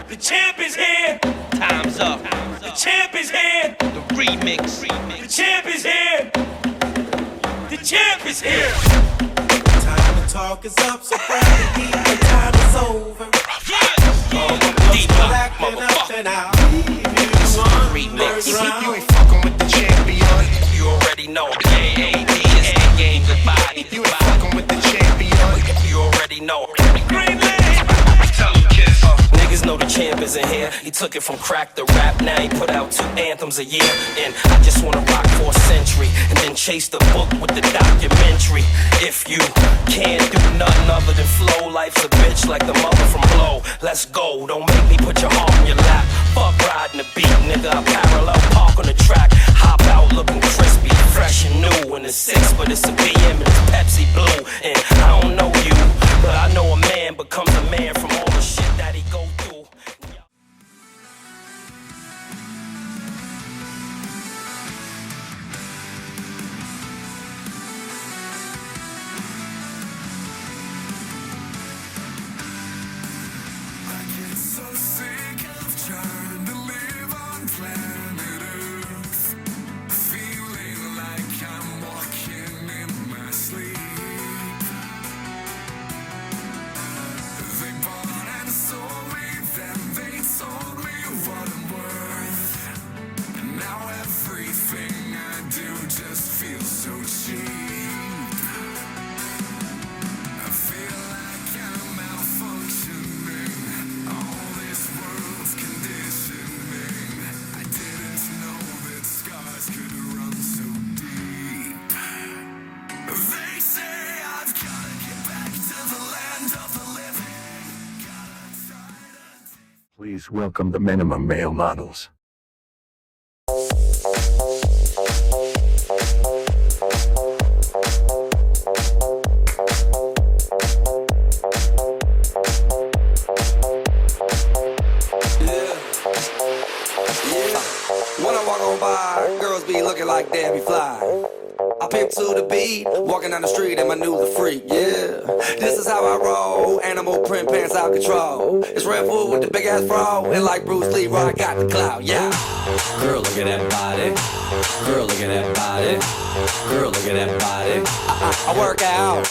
The champ is here. Time's up. The champ is here. The remix. The champ is here. The champ is here. Time to talk is up, so grab the heat. The time is over. Deep Acting up and out. remix. You ain't fucking with the champion. You already know. JAD is the game. Goodbye. You ain't fucking with the champion. You already know. Green leg. Niggas know the champ isn't here. He took it from crack to rap. Now he put out 2 anthems a year. And I just wanna rock for a century and then chase the book with the documentary. If you can't do nothing other than flow, life's a bitch like the mother from Blow. Let's go, don't make me put your heart in your lap. Fuck riding the beat, nigga. I parallel park on the track. Hop out looking crispy, fresh and new. And it's 6, but it's a BM and it's Pepsi Blue. And I don't know you, but I know a man becomes a man from all the shit that he go through. Please welcome the minimum male models. When I walk on by, girls be looking like Debbie Fly. I pimp to the beat, walking down the street and my new the freak, yeah. This is how I roll, animal print pants out control. It's Red Food with the big ass bro, and like Bruce Lee, I got the clout, yeah. Girl, look at that body. Girl, look at that body. Girl, look at that body. I work out.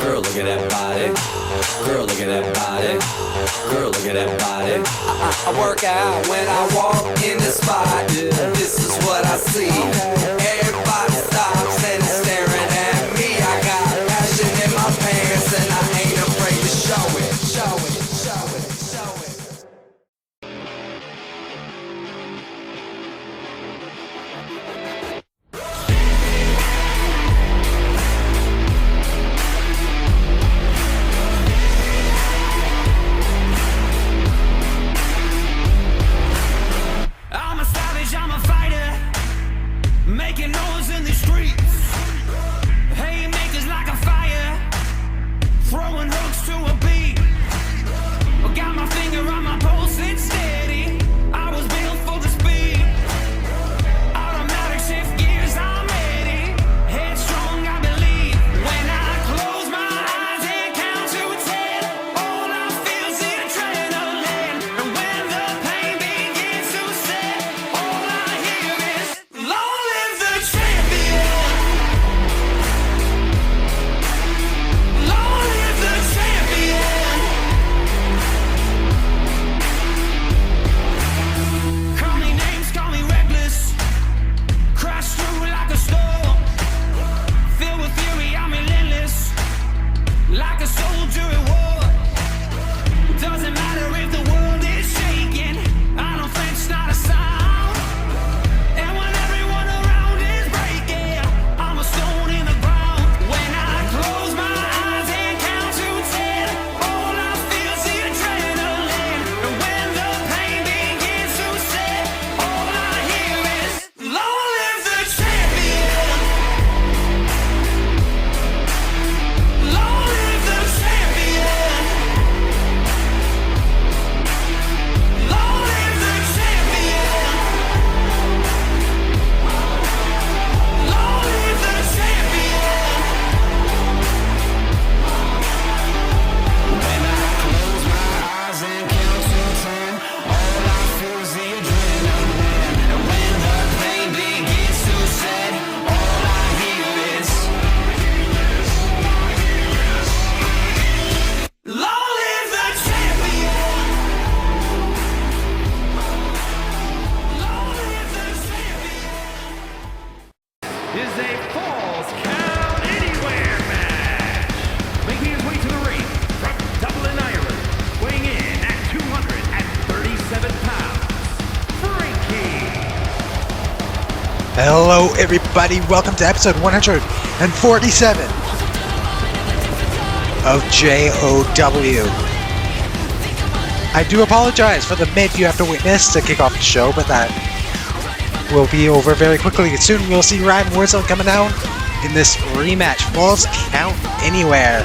Girl, look at that body. Girl, look at that body. Girl, look at that body. I work out when I walk in the spot. This is what I see. Everybody stops and is staring at me. I got passion in my pants and I ain't afraid to show it. Show it, show it, show it. I'm a savage, I'm a fighter, making noise in the streets. Haymakers like a fire, throwing hooks to a beat. Got my finger on my pulse, it's steady. I was built for the speed. Automatic shift gears, I'm ready. Headstrong, I believe. When I close my eyes and count to 10, all I feel is the adrenaline. And when the pain begins to set, all I hear is, long live the champion. Long live the champion. Call me names, call me reckless. Crash through like a storm. Filled with fury, I'm relentless. Like a soldier at war. Doesn't matter if the world is shaking. I don't flinch, not a sound. And when everyone around is breaking, I'm a stone in the ground. When I close my eyes and count to 10, all I feel is the adrenaline. And when the pain begins to set, all I hear is, long live the champion. Long live the champion. Hello everybody, welcome to episode 147 of JOW. I do apologize for the mid you have to witness to kick off the show, but that will be over very quickly. Soon we'll see Ryan Warzone coming down in this rematch. Falls count anywhere.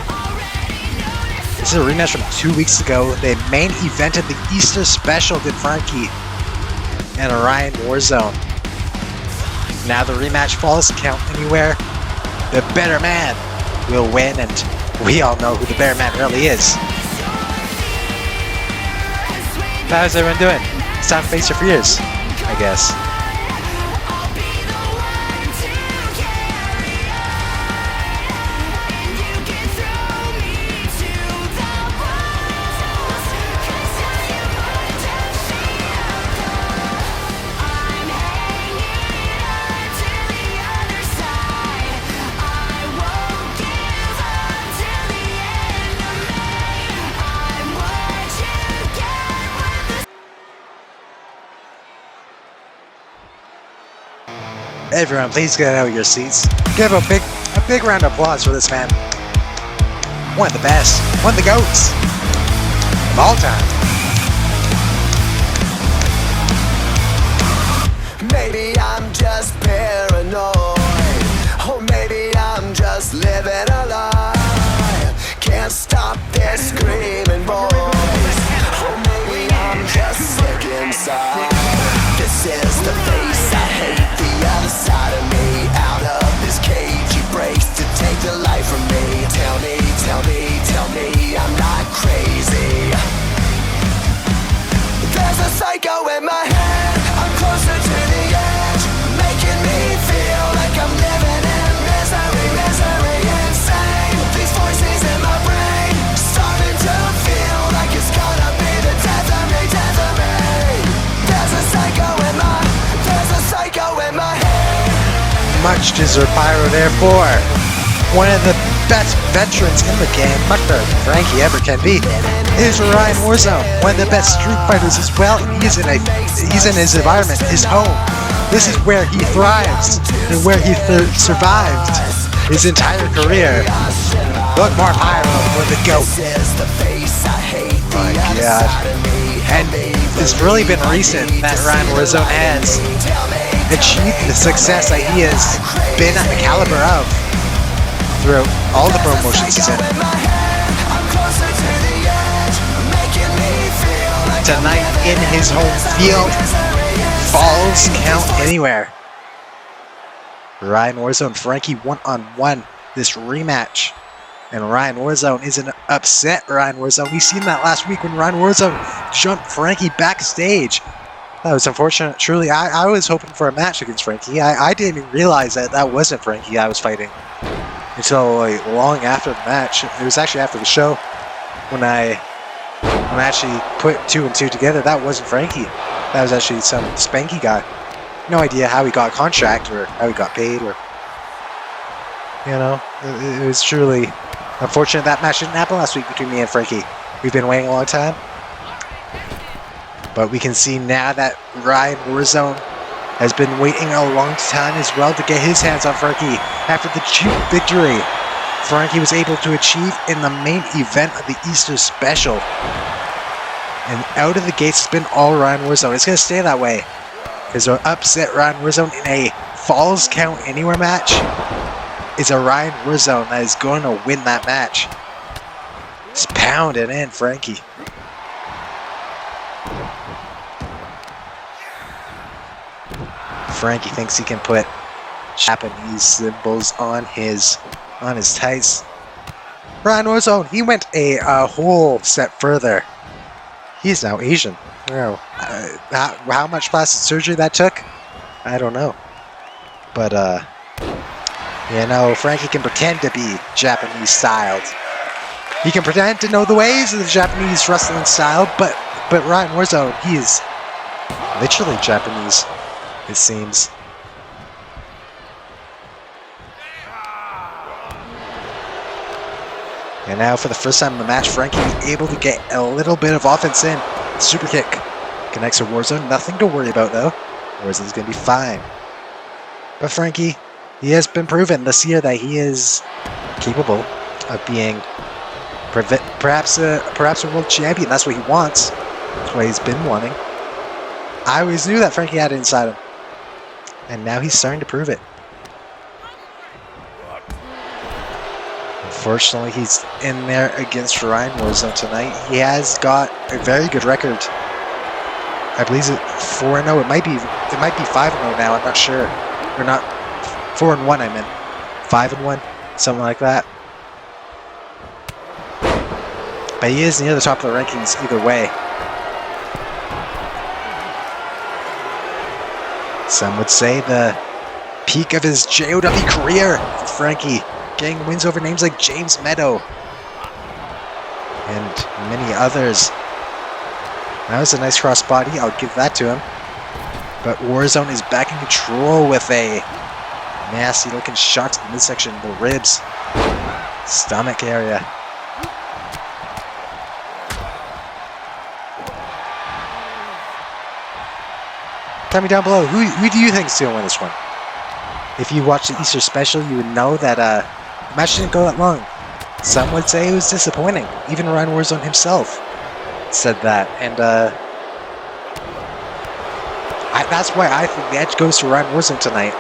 This is a rematch from 2 weeks ago. They main evented the Easter special did Frankie and Ryan Warzone. Now the rematch falls count anywhere. The better man will win, and we all know who the better man really is. How's everyone doing? It's time to face your fears, I guess. Everyone, please get out of your seats. Give a big round of applause for this man. One of the best, one of the GOATs of all time. Maybe I'm just paranoid, or maybe I'm just living a lie. Can't stop this screaming voice, or maybe I'm just sick inside. This is the face I hate, the other side of me. Out of this cage he breaks to take the life from me. Tell me, tell me, tell me I'm not crazy. There's a psycho in my head, I'm closer to the edge, making me feel like I'm living in misery, misery, insane. These voices in my brain, starting to feel like it's gonna be the death of me, death of me. There's a psycho in my head. Much deserved pyro there for one of the best veterans in the game, much better than Frankie ever can be, is Ryan Warzone, one of the best street fighters as well. He's in his environment, his home. This is where he thrives and where he survived his entire career. Look more pyro for the GOAT. My God. And it's really been recent that Ryan Warzone has achieved the success that he has been at the caliber of throughout all the promotions he's in. Tonight in his home field, falls count anywhere. Ryan Warzone, Frankie 1-on-1 this rematch. And Ryan Warzone is an upset Ryan Warzone. We seen that last week when Ryan Warzone jumped Frankie backstage. That was unfortunate. Truly, I was hoping for a match against Frankie. I didn't even realize that that wasn't Frankie I was fighting until like long after the match. It was actually after the show when I actually put 2 and 2 together. That wasn't Frankie. That was actually some Spanky guy. No idea how he got a contract or how he got paid, or you know, it was truly unfortunate that match didn't happen last week between me and Frankie. We've been waiting a long time. But we can see now that Ryan Warzone has been waiting a long time as well to get his hands on Frankie. After the cheap victory Frankie was able to achieve in the main event of the Easter special. And out of the gates, it's been all Ryan Warzone. It's going to stay that way. Because our upset Ryan Warzone in a Falls Count Anywhere match is a Ryan Warzone that is going to win that match. Just pounding in Frankie. Frankie thinks he can put Japanese symbols on his tights. Ryan Warzone, he went a whole step further. He's now Asian. How much plastic surgery that took, I don't know. But you know, Frankie can pretend to be Japanese styled. He can pretend to know the ways of the Japanese wrestling style, but Ryan Warzone, he is literally Japanese, it seems. And now for the first time in the match, Frankie able to get a little bit of offense in. Super kick connects to Warzone. Nothing to worry about though. Warzone's going to be fine. But Frankie, he has been proven this year that he is capable of being perhaps a world champion. That's what he wants. That's what he's been wanting. I always knew that Frankie had it inside him. And now he's starting to prove it. Unfortunately, he's in there against Ryan Warzone tonight. He has got a very good record. I believe it's 4-0. It might be 5-0 now. I'm not sure. Or not 4-1. I meant 5-1, something like that. But he is near the top of the rankings either way. Some would say the peak of his JOW career for Frankie, getting wins over names like James Meadow and many others. That was a nice crossbody, I'll give that to him. But Warzone is back in control with a nasty looking shot to the midsection, the ribs, stomach area. Tell me down below, who do you think is going to win this one? If you watched the Easter special, you would know that the match didn't go that long. Some would say it was disappointing. Even Ryan Warzone himself said that. And that's why I think the edge goes to Ryan Warzone tonight.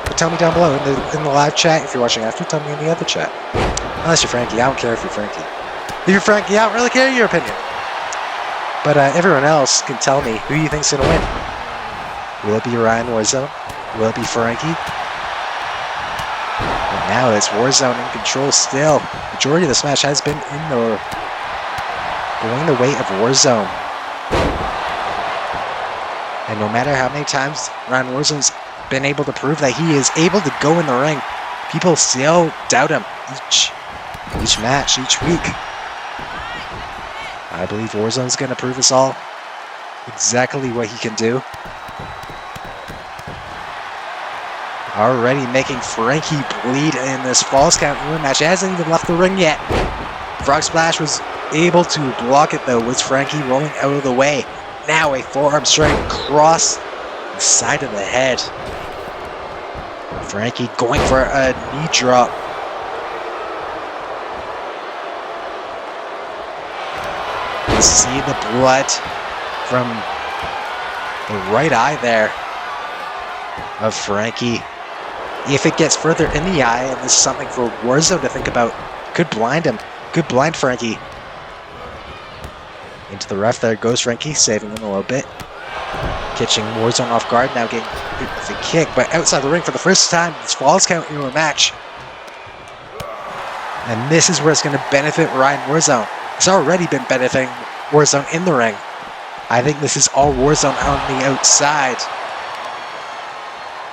But tell me down below in the live chat. If you're watching after, tell me in the other chat. Unless you're Frankie, I don't care if you're Frankie. If you're Frankie, I don't really care your opinion. But everyone else can tell me who you think's going to win. Will it be Ryan Warzone? Will it be Frankie? And now it's Warzone in control still. Majority of this match has been going the way of Warzone. And no matter how many times Ryan Warzone's been able to prove that he is able to go in the ring, people still doubt him each match, each week. I believe Warzone's going to prove us all exactly what he can do. Already making Frankie bleed in this falls count match. He hasn't even left the ring yet. Frog Splash was able to block it though, with Frankie rolling out of the way. Now a forearm strike across the side of the head. Frankie going for a knee drop. You see the blood from the right eye there of Frankie. If it gets further in the eye, and this is something for Warzone to think about, could blind him, could blind Frankie. Into the ref there goes Frankie, saving him a little bit. Catching Warzone off guard, now getting hit with a kick, but outside the ring for the first time, this falls count into a match. And this is where it's going to benefit Ryan Warzone. It's already been benefiting Warzone in the ring. I think this is all Warzone on the outside.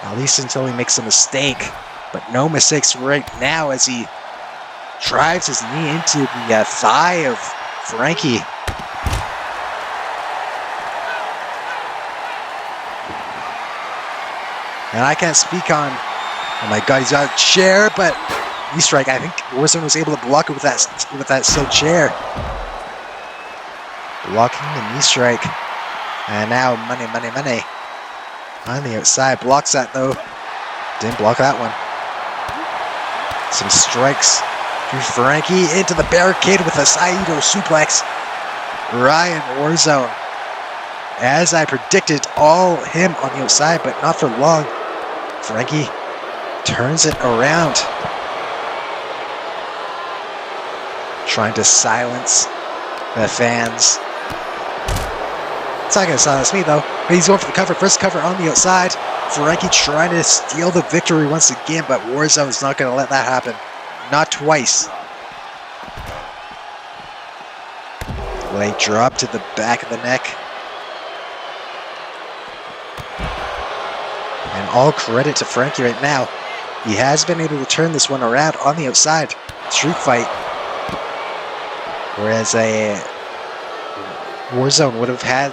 At least until he makes a mistake. But no mistakes right now as he drives his knee into the thigh of Frankie. And I can't speak on, oh my god, he's got a chair, but knee strike. I think Warzone was able to block it with that steel chair. Blocking the knee strike. And now money on the outside. Blocks that though. Didn't block that one. Some strikes to Frankie into the barricade with a Saito suplex. Ryan Warzone, as I predicted, all him on the outside, but not for long. Frankie turns it around, trying to silence the fans. It's not going to silence me though, but he's going for the cover. First cover on the outside. Frankie trying to steal the victory once again, but Warzone's not going to let that happen. Not twice. Leg drop to the back of the neck. And all credit to Frankie right now. He has been able to turn this one around on the outside. Street fight. Whereas a Warzone would have had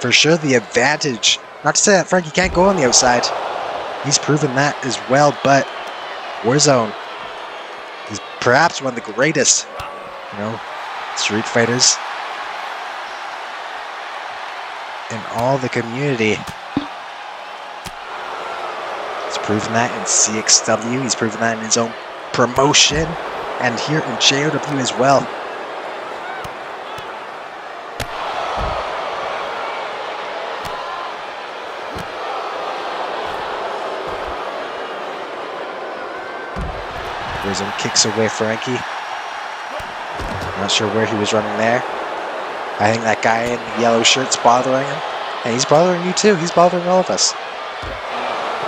for sure the advantage. Not to say that Frankie can't go on the outside. He's proven that as well, but Warzone is perhaps one of the greatest, street fighters in all the community. As proven that in CXW. He's proven that in his own promotion. And here in JOW as well. Warzone kicks away Frankie. Not sure where he was running there. I think that guy in the yellow shirt's bothering him. And he's bothering you too. He's bothering all of us.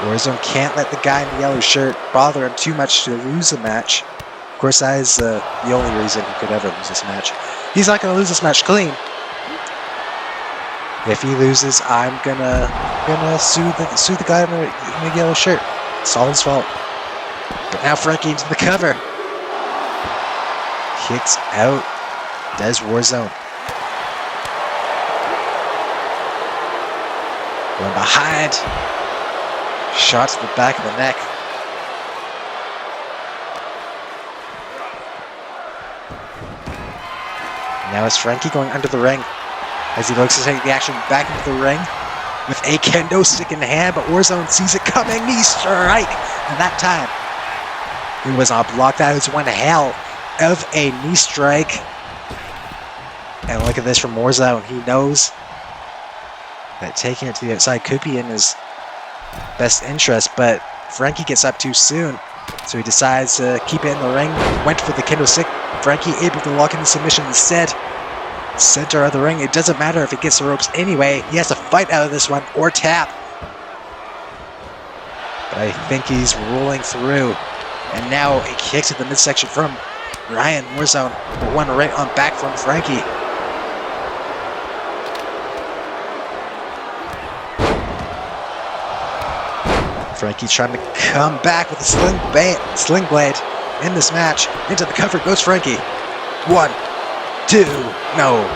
Warzone can't let the guy in the yellow shirt bother him too much to lose a match. Of course, that is the only reason he could ever lose this match. He's not going to lose this match clean. If he loses, I'm gonna sue the guy in the yellow shirt. It's all his fault. But now Frankie into the cover. Kicks out. Does Warzone. Going behind. Shot to the back of the neck. Now it's Frankie going under the ring as he looks to take the action back into the ring with a kendo stick in hand, but Warzone sees it coming. Knee strike. And that time, it was not blocked. That was one hell of a knee strike. And look at this from Warzone. He knows that taking it to the outside could be in his best interest, but Frankie gets up too soon. So he decides to keep it in the ring. Went for the kendo stick. Frankie able to lock in the submission instead. Center of the ring. It doesn't matter if he gets the ropes anyway. He has to fight out of this one or tap. But I think he's rolling through. And now a kick to the midsection from Ryan Warzone. But one right on back from Frankie. Frankie trying to come back with a sling blade in this match. Into the cover goes Frankie. 1, 2, no.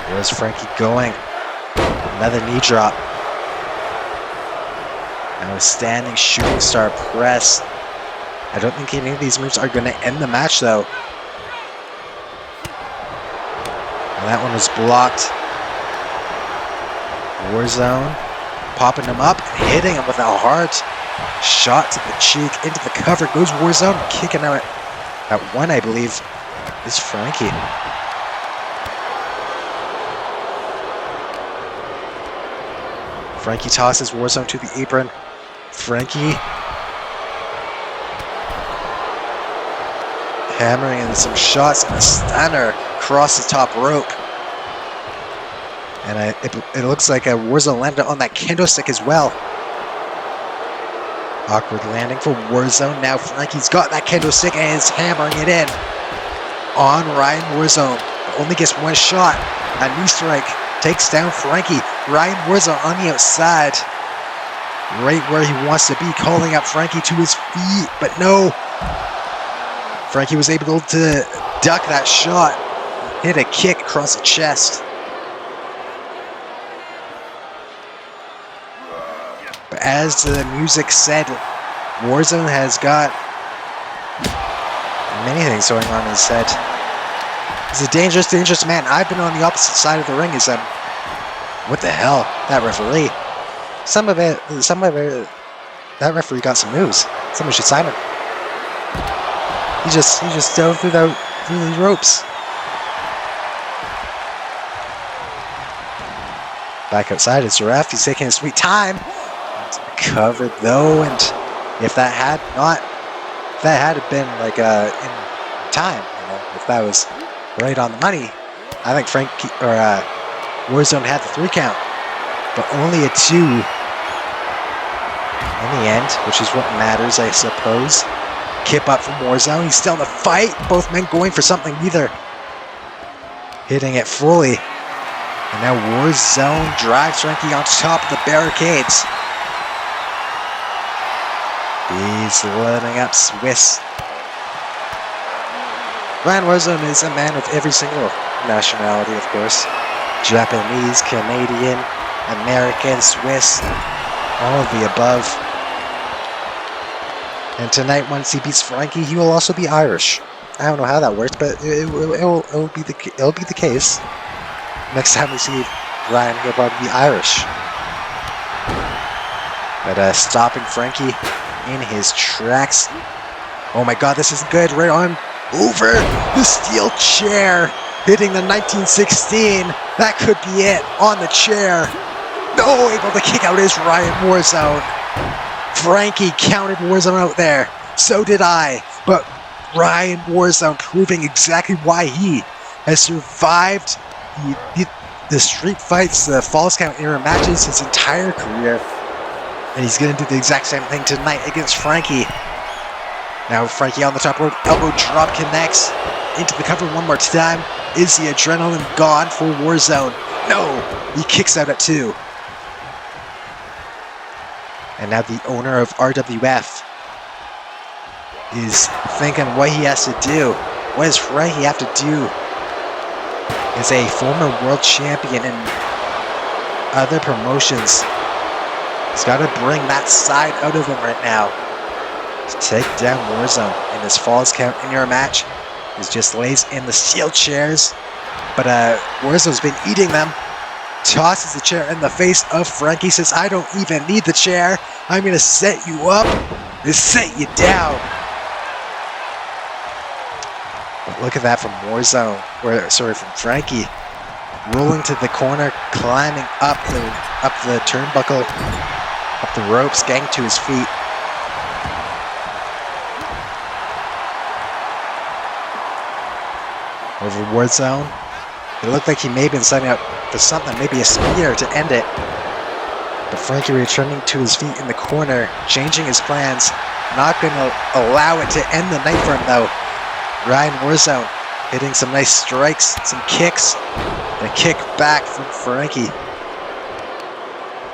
Where's Frankie going? Another knee drop. Now a standing shooting star press. I don't think any of these moves are going to end the match though. And that one was blocked. Warzone popping him up, hitting him with a hard shot to the cheek. Into the cover goes Warzone, kicking out at one, I believe, is Frankie. Frankie tosses Warzone to the apron. Frankie hammering in some shots and a stunner across the top rope. And it looks like a Warzone landed on that kendo stick as well. Awkward landing for Warzone. Now Frankie's got that kendo stick and is hammering it in on Ryan Warzone. Only gets one shot. A knee strike takes down Frankie. Ryan Warzone on the outside. Right where he wants to be, calling up Frankie to his feet. But no. Frankie was able to duck that shot. Hit a kick across the chest. But as the music said, Warzone has got many things going on in his head. He's a dangerous, dangerous man. I've been on the opposite side of the ring as him. What the hell? That referee. That referee got some moves. Someone should sign him. He just dove through the ropes. Back outside is Ref. He's taking his sweet time. Covered though, and if that had been like in time, if that was right on the money, I think Warzone had the 3 count, but only a 2 in the end, which is what matters, I suppose. Kip up from Warzone. He's still in the fight. Both men going for something, neither hitting it fully. And now Warzone drives Frankie on top of the barricades. He's loading up Swiss. Ryan Warzone is a man of every single nationality, of course. Japanese, Canadian, American, Swiss, all of the above. And tonight, once he beats Frankie, he will also be Irish. I don't know how that worked, but it'll be the case. Next time we see Ryan, he'll probably be Irish. But stopping Frankie in his tracks. Oh my God, this is good. Right on over the steel chair, hitting the 1916. That could be it on the chair. No, able to kick out is Ryan Warzone. Frankie counted Warzone out there. So did I. But Ryan Warzone proving exactly why he has survived the street fights, the falls count era matches his entire career. And he's going to do the exact same thing tonight against Frankie. Now Frankie on the top rope, elbow drop connects into the cover one more time. Is the adrenaline gone for Warzone? No, he kicks out at 2. And now the owner of RWF is thinking what he has to do. What does Frankie have to do? As a former world champion in other promotions, he's got to bring that side out of him right now to take down Warzone. In this falls count in your match, he just lays in the steel chairs, but Warzone's been eating them. Tosses the chair in the face of Frankie, says, I don't even need the chair. I'm going to set you up and set you down. But look at that from Warzone, from Frankie. Rolling to the corner, climbing up the turnbuckle, up the ropes, getting to his feet. Over Warzone. It looked like he may have been setting up for something, maybe a spear to end it. But Frankie returning to his feet in the corner, changing his plans. Not going to allow it to end the night for him though. Ryan Warzone hitting some nice strikes, some kicks. And a kick back from Frankie.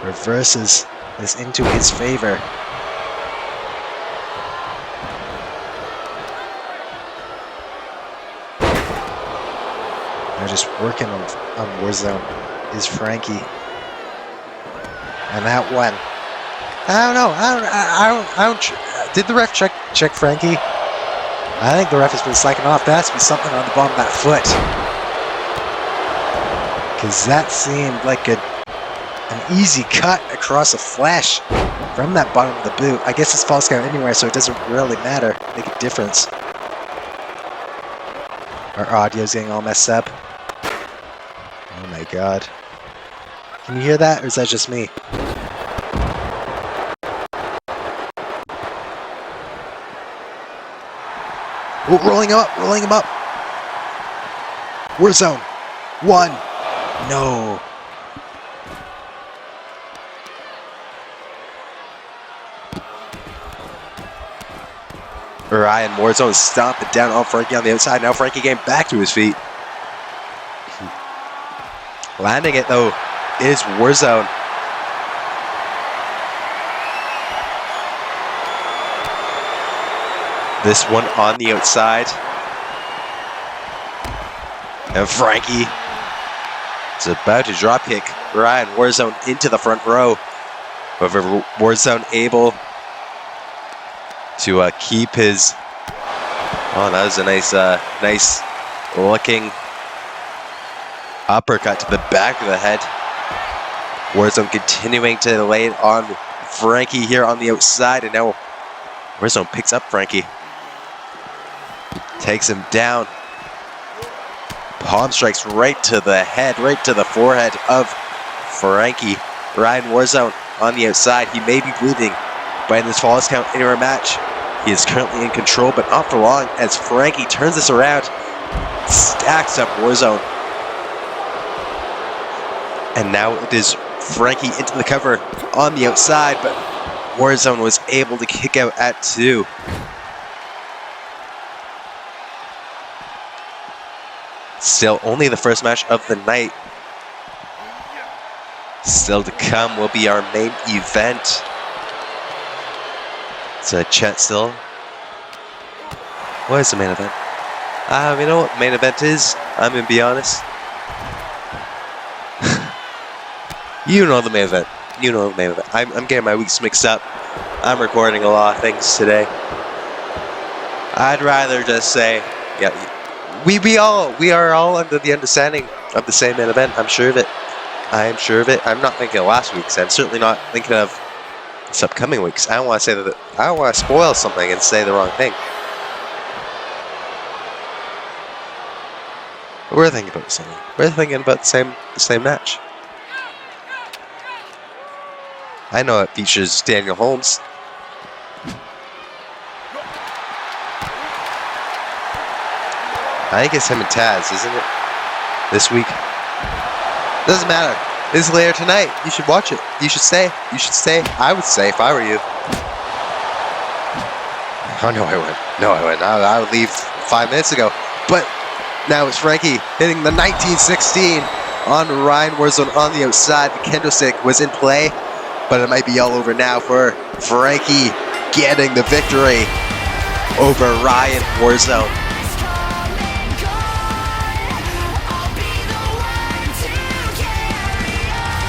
Reverses this into his favor. Now just working on Warzone is Frankie. And that one. I don't know. I don't. Did the ref check Frankie? I think the ref has been slacking off. There has to be something on the bottom of that foot. Because that seemed like an easy cut across the flesh from that bottom of the boot. I guess it's false count anywhere, so it doesn't really matter. Make a difference. Our audio's getting all messed up. Oh my God. Can you hear that, or is that just me? Oh, rolling him up. Warzone. 1. No. Ryan Warzone stomping down on Frankie on the outside. Now Frankie getting back to his feet. Landing it though is Warzone. This one on the outside. And Frankie is about to drop kick Ryan Warzone into the front row. However, Warzone able to keep his... Oh, that was a nice looking uppercut to the back of the head. Warzone continuing to lay it on Frankie here on the outside, and now Warzone picks up Frankie. Takes him down. Palm strikes right to the head, right to the forehead of Frankie. Ryan Warzone on the outside. He may be bleeding, but in this falls count anywhere match, he is currently in control, but not for long as Frankie turns this around, stacks up Warzone. And now it is Frankie into the cover on the outside, but Warzone was able to kick out at 2. Still only the first match of the night. Still to come will be our main event. So chat still. What is the main event? You know what main event is? I'm gonna be honest. You know the main event. You know the main event. I'm getting my weeks mixed up. I'm recording a lot of things today. I'd rather just say Yeah, we are all under the understanding of the same main event. I'm sure of it. I'm sure of it. I'm not thinking of last week's. I'm certainly not thinking of this upcoming week's. I don't want to say that. I don't want to spoil something and say the wrong thing. But we're thinking about something. We're thinking about the same match. I know it features Daniel Holmes. I think it's him and Taz, isn't it? This week. Doesn't matter. It's later tonight. You should watch it. You should stay. You should stay. I would stay if I were you. Oh, no, I wouldn't. No, I wouldn't. I would leave 5 minutes ago. But now it's Frankie hitting the 1916 on Ryan Warzone on the outside. The kendo stick was in play, but it might be all over now for Frankie getting the victory over Ryan Warzone.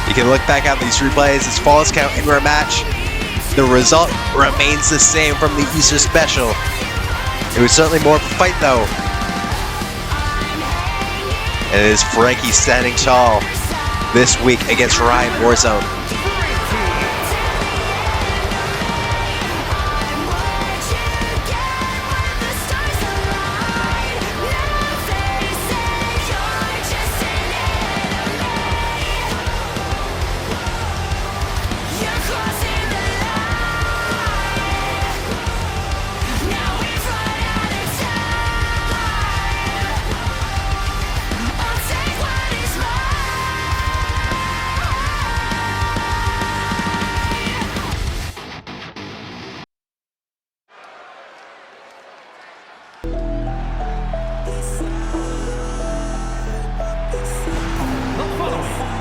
You can look back at these replays. It's Falls Count in our match. The result remains the same from the Easter special. It was certainly more of a fight though. And it is Frankie standing tall this week against Ryan Warzone.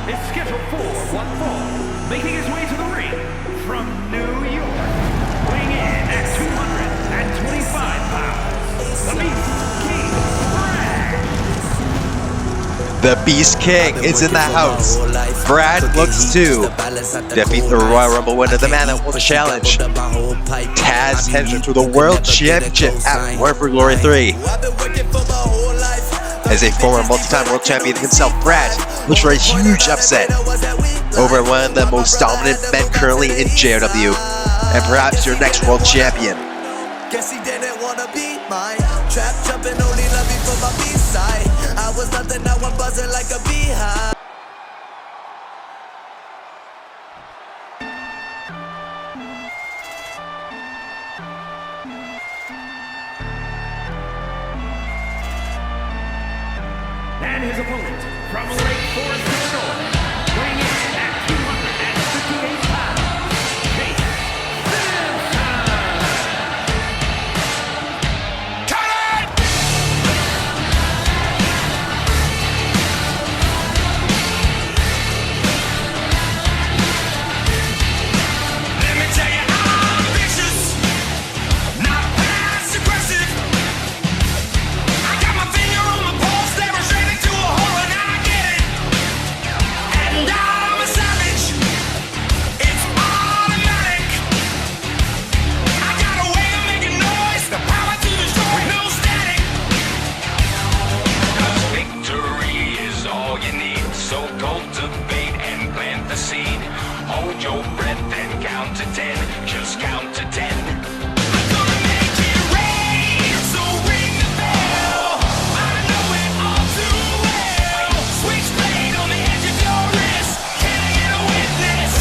Is scheduled for one fall, making his way to the ring from New York, weighing in at 225 pounds, the Beast King, Brad. The Beast King is in the house. Brad looks to defeat the Royal Rumble winner, the man that won the challenge. Taz headed to the World Championship at War for Glory 3. As a former multi-time world champion himself, Brad looks for a huge upset over one of the most dominant men currently in JOW, and perhaps your next world champion. Guess he didn't wanna be mine. Trap jumping, only love me for my B-side. I was nothing, now I'm buzzing like a beehive. And his opponent from Lake Forest, Illinois, weighing in at 258 pounds, Chase Let me tell you, I'm vicious, not passive aggressive. I got my finger on the pulse, never straight into a hole, and I get it. And I'm a savage, it's automatic. I got a way of making noise, the power to destroy, no static. 'Cause victory is all you need, so cultivate and plant the seed. Hold your breath and count to 10, just count to 10. I'm gonna make it rain, so ring the bell. I know it all too well. Switchblade on the edge of your wrist. Can I get a witness?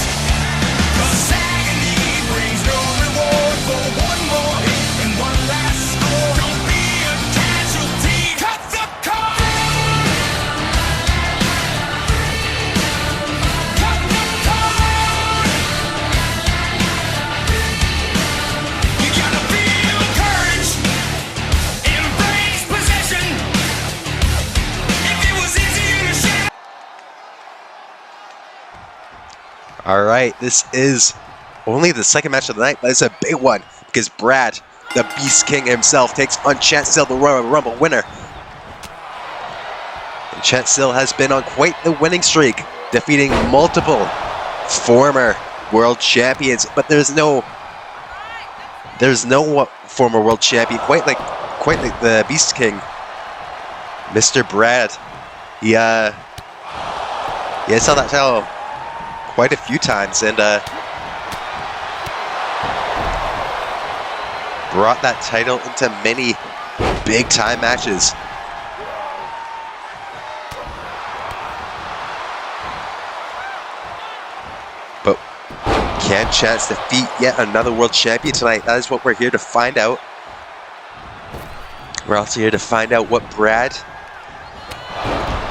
'Cause agony brings no reward for one more hit and one last score. Don't be a casualty. Cut the cord. Cut the cord. You gotta feel courage. Embrace possession. If it was easier to share. Alright, this is only the second match of the night, but it's a big one because Brad, the Beast King himself, takes on Chance Still, the Royal Rumble winner. And Chance Still has been on quite the winning streak, defeating multiple former world champions, but there's no former world champion quite like the Beast King Mr. Brad. He has held that title quite a few times and brought that title into many big time matches. But can Chance defeat yet another world champion tonight? That is what we're here to find out. We're also here to find out what Brad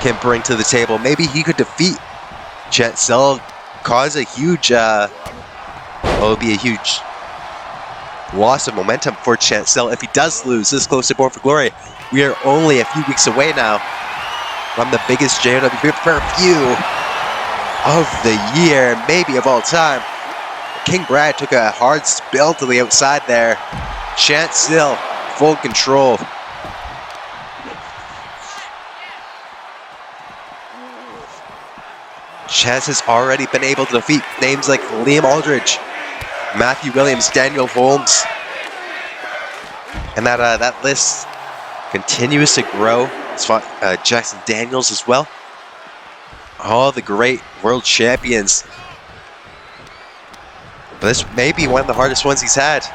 can bring to the table. Maybe he could defeat Chancel, cause a huge, it would be a huge loss of momentum for Chancel if he does lose this close to Born for Glory. We are only a few weeks away now from the biggest JOW pay-per-view of the year, maybe of all time. King Brad took a hard spill to the outside there. Chancel, full control. Chance has already been able to defeat names like Liam Aldridge, Matthew Williams, Daniel Holmes. And that list continues to grow. It's fought Jackson Daniels as well. All the great world champions. But this may be one of the hardest ones he's had.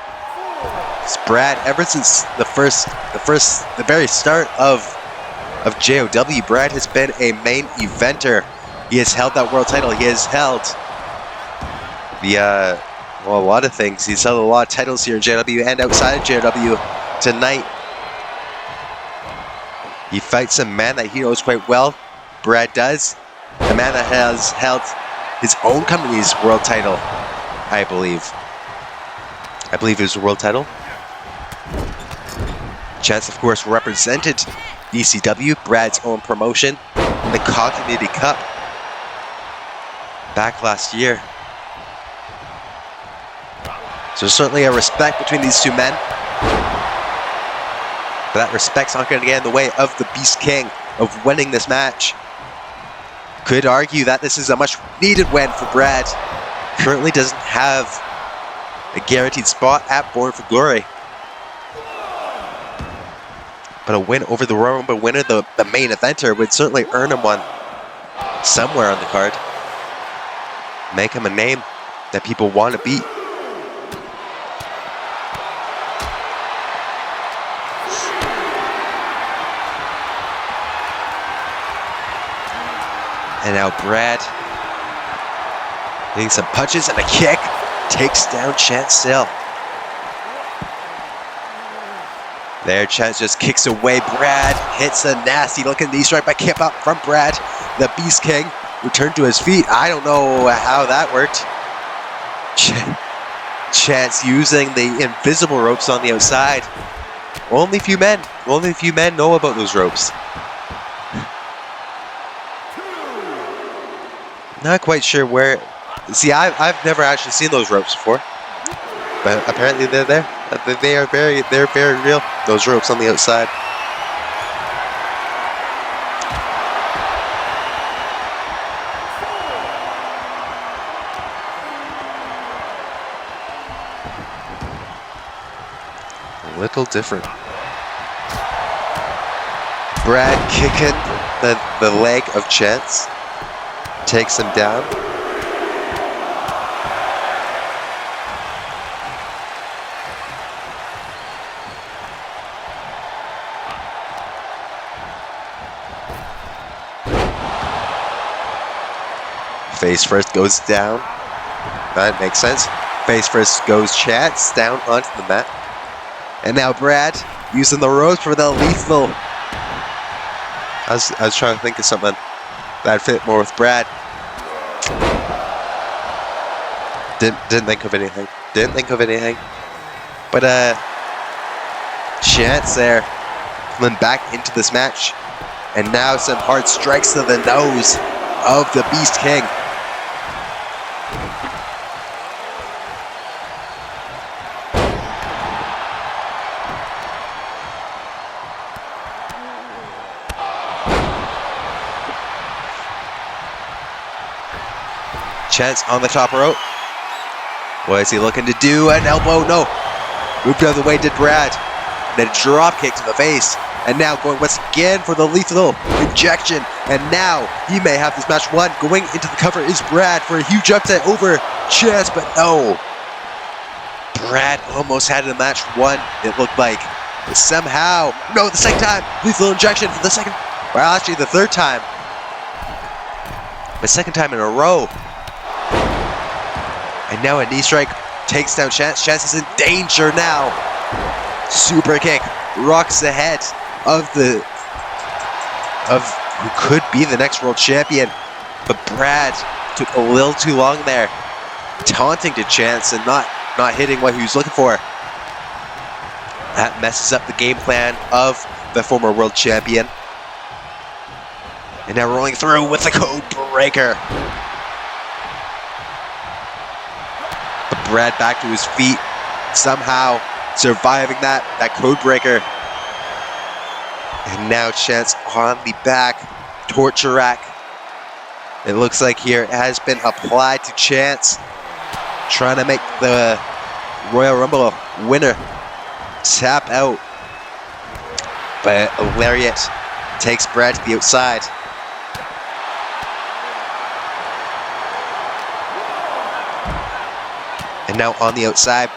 It's Brad, ever since the very start of JOW, Brad has been a main eventer. He has held that world title. He has held a lot of things. He's held a lot of titles here in JOW and outside of JOW. Tonight, he fights a man that he knows quite well. Brad does. A man that has held his own company's world title, I believe. I believe it was a world title. Chance, of course, represented ECW, Brad's own promotion, in the COG Community Cup back last year. So there's certainly a respect between these two men. But that respect's not going to get in the way of the Beast King of winning this match. Could argue that this is a much needed win for Brad. Currently doesn't have a guaranteed spot at Born for Glory. But a win over the Royal Rumble winner, the main eventer, would certainly earn him one somewhere on the card. Make him a name that people want to beat. And now Brad, hitting some punches and a kick, takes down Chancel. There, Chance just kicks away Brad, hits a nasty looking knee strike by kick up from Brad. The Beast King returned to his feet. I don't know how that worked. Chance using the invisible ropes on the outside. Only a few men know about those ropes. Not quite sure where. See, I've never actually seen those ropes before, but apparently they're there. They're very real. Those ropes on the outside. A little different. Brad kicking the leg of Chance. Takes him down. Face first goes down. That makes sense. Face first goes Chance down onto the mat. And now Brad using the ropes for the lethal. I was trying to think of something that'd fit more with Brad. Didn't think of anything. But Chance there coming back into this match. And now some hard strikes to the nose of the Beast King. Chance on the top rope. What is he looking to do? An elbow? No. Moved out of the way, did Brad. And a drop kick to the face. And now going once again for the lethal injection. And now he may have this match won. Going into the cover is Brad for a huge upset over Chance, but no. Brad almost had the match won, it looked like. But somehow, no, the second time, lethal injection for the second, well, actually the third time. The second time in a row. And now a knee strike takes down Chance. Chance is in danger now. Super kick rocks the head of who could be the next world champion. But Brad took a little too long there, taunting to Chance and not hitting what he was looking for. That messes up the game plan of the former world champion. And now rolling through with the code breaker. But Brad back to his feet, somehow surviving that code breaker. And now Chance on the back, torture rack. It looks like here it has been applied to Chance, trying to make the Royal Rumble winner tap out. But a lariat takes Brad to the outside. And now on the outside,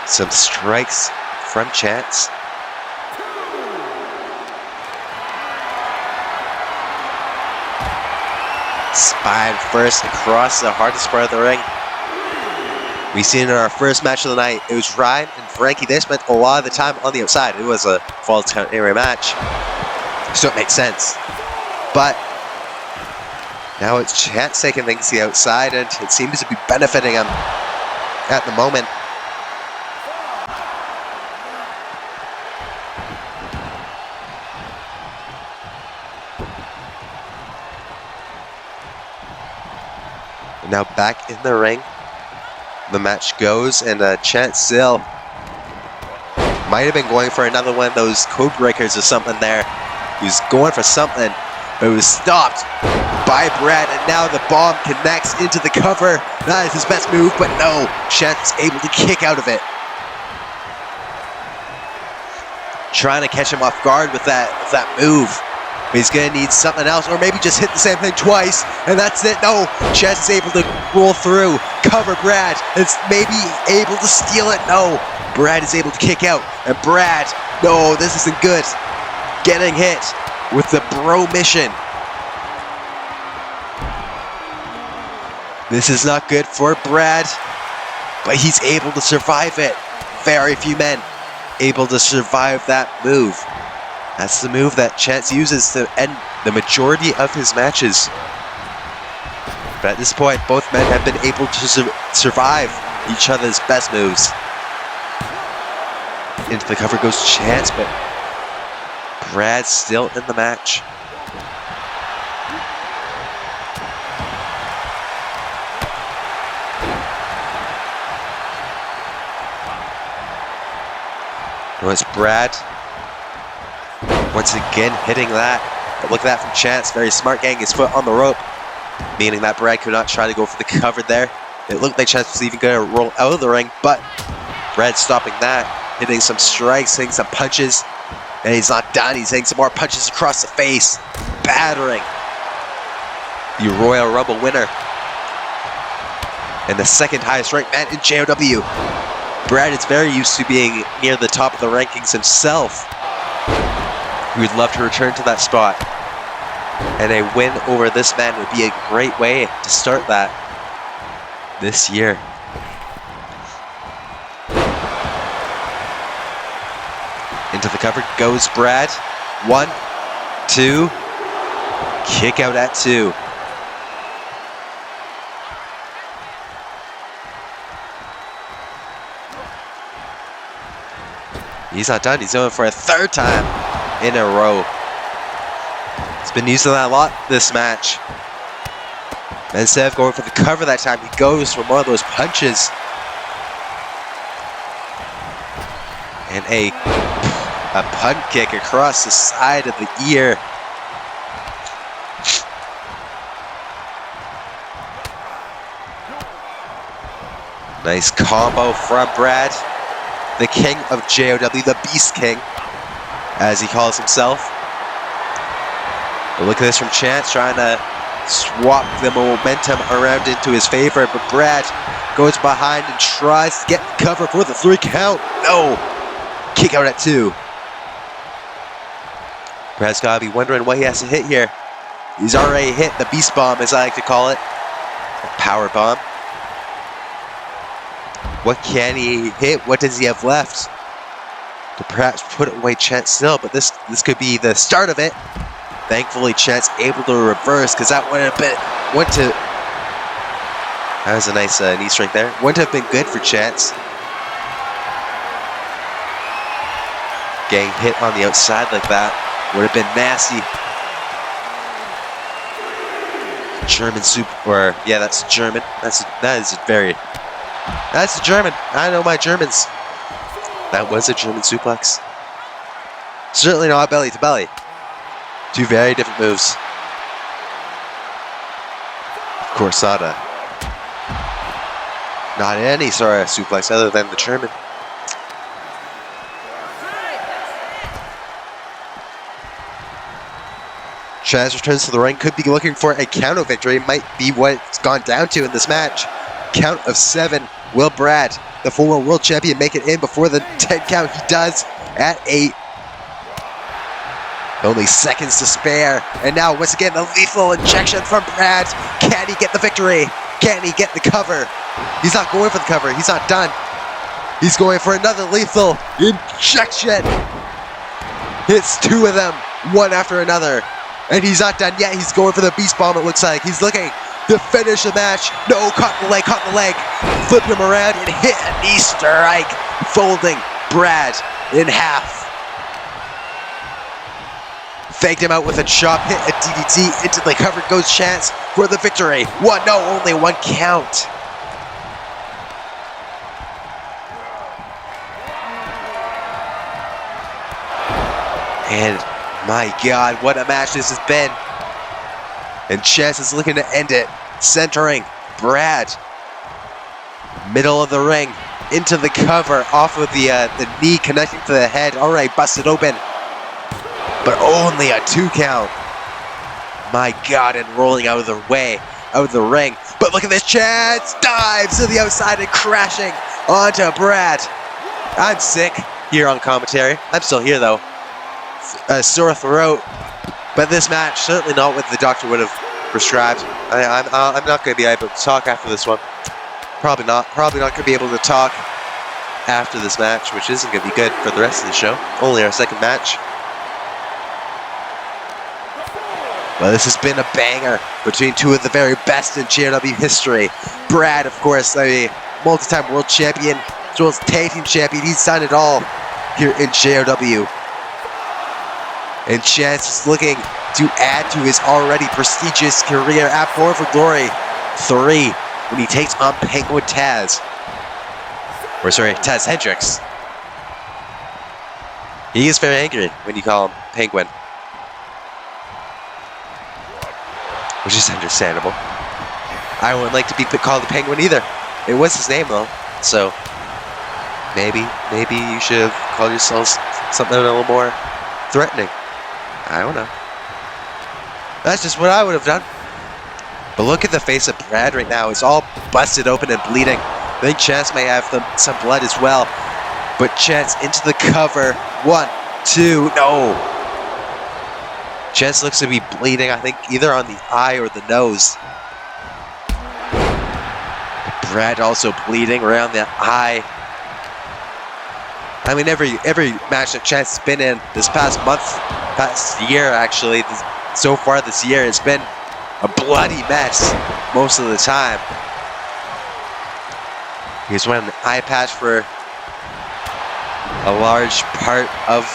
some strikes from Chance. Spine first across the hardest part of the ring. We seen in our first match of the night, it was Ryan and Frankie. They spent a lot of the time on the outside. It was a false count anywhere match, so it makes sense. But now it's Chance taking things to the outside, and it seems to be benefiting him at the moment. And now back in the ring, the match goes, and Chance still might have been going for another one of those code breakers or something there. He was going for something, but it was stopped by Brad, and now the bomb connects into the cover. Not his best move, but no, Chance is able to kick out of it. Trying to catch him off guard with that move. He's gonna need something else, or maybe just hit the same thing twice, and that's it. No, Chance is able to roll through, cover Brad, and maybe able to steal it. No, Brad is able to kick out, and Brad, no, this isn't good. Getting hit with the bro mission. This is not good for Brad, but he's able to survive it. Very few men able to survive that move. That's the move that Chance uses to end the majority of his matches. But at this point, both men have been able to survive each other's best moves. Into the cover goes Chance, but Brad's still in the match. Now it's Brad once again hitting that, but look at that from Chance, very smart, getting his foot on the rope, meaning that Brad could not try to go for the cover there. It looked like Chance was even going to roll out of the ring, but Brad stopping that, hitting some strikes, hitting some punches, and he's not done. He's hitting some more punches across the face, battering the Royal Rumble winner and the second highest ranked man in JOW. Brad is very used to being near the top of the rankings himself. He would love to return to that spot, and a win over this man would be a great way to start that this year. Into the cover goes Brad. 1, 2, kick out at 2. He's not done. He's going for a third time in a row. He's been using that a lot this match. And instead of going for the cover that time, he goes for one of those punches. And a punt kick across the side of the ear. Nice combo from Brad, the king of JOW, the Beast King. as he calls himself. But look at this from Chance, trying to swap the momentum around into his favor, but Brad goes behind and tries to get cover for the 3 count. No! Kick out at 2. Brad's gotta be wondering what he has to hit here. He's already hit the beast bomb, as I like to call it. A power bomb. What can he hit? What does he have left? To perhaps put away Chance still, but this could be the start of it. Thankfully, Chance able to reverse, because that would have been that was a nice knee strike there. Wouldn't have been good for Chance. Getting hit on the outside like that would have been nasty. German soup, or yeah, that's German. That's German. I know my Germans. That was a German suplex. Certainly not belly to belly. 2 very different moves. Of course, not any sort of suplex other than the German. Chaz returns to the ring, could be looking for a count of victory. Might be what it's gone down to in this match. Count of 7. Will Brad, the former world champion, make it in before the 10 count? He does at 8. Only seconds to spare. And now, once again, the lethal injection from Brad. Can he get the victory? Can he get the cover? He's not going for the cover. He's not done. He's going for another lethal injection. Hits 2 of them, one after another. And he's not done yet. He's going for the beast bomb, it looks like. He's looking to finish the match. No, caught the leg. Flip him around and hit a knee strike, folding Brad in half. Faked him out with a chop, hit a DDT into the cover. Goes Chance for the victory. Only 1 count. And my God, what a match this has been. And Chance is looking to end it. Centering Brad. Middle of the ring. Into the cover. Off of the knee connecting to the head. Alright, busted open. But only a 2 count. My God, and rolling out of the way. Out of the ring. But look at this. Chance dives to the outside and crashing onto Brad. I'm sick here on commentary. I'm still here though. A sore throat, but this match certainly not what the doctor would have prescribed. I'm not going to be able to talk after this one. Probably not going to be able to talk after this match, which isn't going to be good for the rest of the show. Only our 2nd match. Well, this has been a banger between 2 of the very best in JOW history. Brad, of course, a multi-time world champion, as well as tag team champion. He's done it all here in JOW. And Chance is looking to add to his already prestigious career at Born for Glory 3 when he takes on Penguin Taz. Taz Hendricks. He is very angry when you call him Penguin, which is understandable. I wouldn't like to be called the Penguin either. It was his name though, so maybe you should have called yourselves something a little more threatening. I don't know. That's just what I would have done. But look at the face of Brad right now. It's all busted open and bleeding. I think Chance may have some blood as well. But Chance into the cover. 1, 2, no. Chance looks to be bleeding, I think, either on the eye or the nose. Brad also bleeding around the eye. I mean, every match that Chance has been in this past year actually, so far this year, it's been a bloody mess most of the time. He's wearing an eye patch for a large part of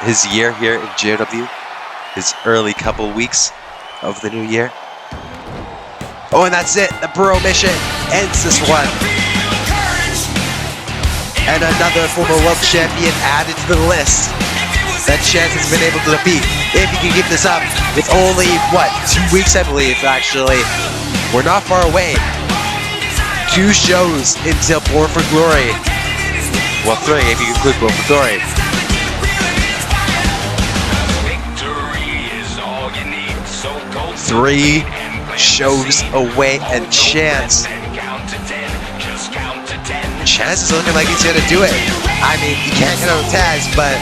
his year here in JOW, his early couple weeks of the new year. Oh, and that's it. The Bro Mission ends this one. And another former world champion added to the list that Chance has been able to defeat. If he can keep this up, with only, 2 weeks, I believe, actually. We're not far away. 2 shows until Born for Glory. Well, 3 if you include Born for Glory. 3 shows away, and Chance is looking like he's gonna do it. I mean, he can't get out of Taz, but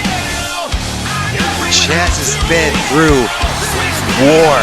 Chance has been through war.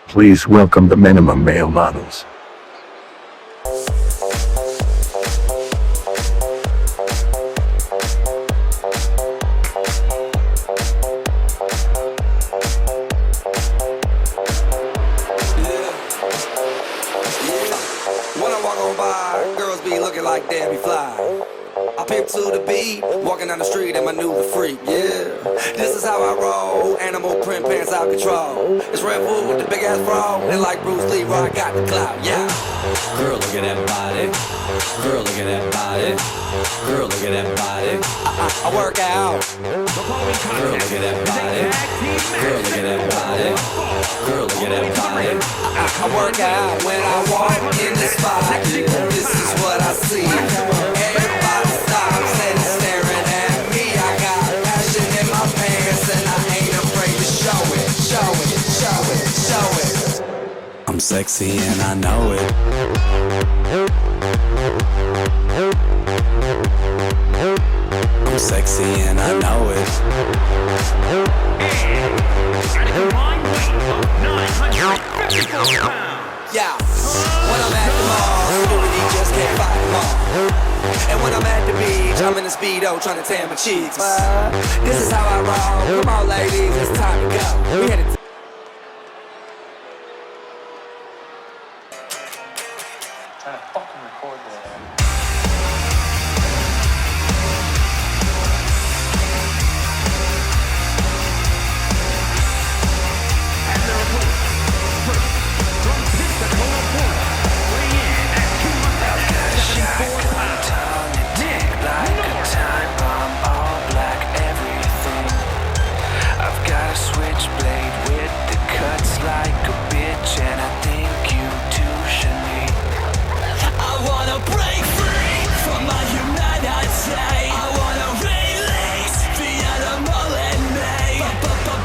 Please welcome the minimum male models. When I walk on by, girls be looking like Debbie Fly. I pimp to the beat, walking down the street and I knew the freak, yeah. This is how I roll, animal print pants out control. It's Red Bull with the big ass bra, and like Bruce Lee, I got the clout, yeah. Girl, look at that body. Girl, look at that body. Girl, look at that body. I work out. Girl, look at that body. Girl, look at that body. Girl, look at that body. I work out when I walk in the spot. This is what I see. Everybody stops and is staring at me. I got passion in my pants and I ain't afraid to show it. Show it, show it, show it. I'm sexy and I know it. I'm sexy and I know it. At a combined weight of 954 pounds. Yeah, when I'm at the mall, security just can't fight them all. And when I'm at the beach, I'm in a Speedo trying to tan my cheeks. This is how I roll. Come on, ladies, it's time to go. We headed to trying to fucking record this. And their opponent, first, from Pensacola, Florida, weighing in at 274 pounds, Nick North. I'm all black everything. I've got a switchblade with the cuts like a bitch, and I think you too should meet. I wanna break free from my humanity. I wanna release the animal in me.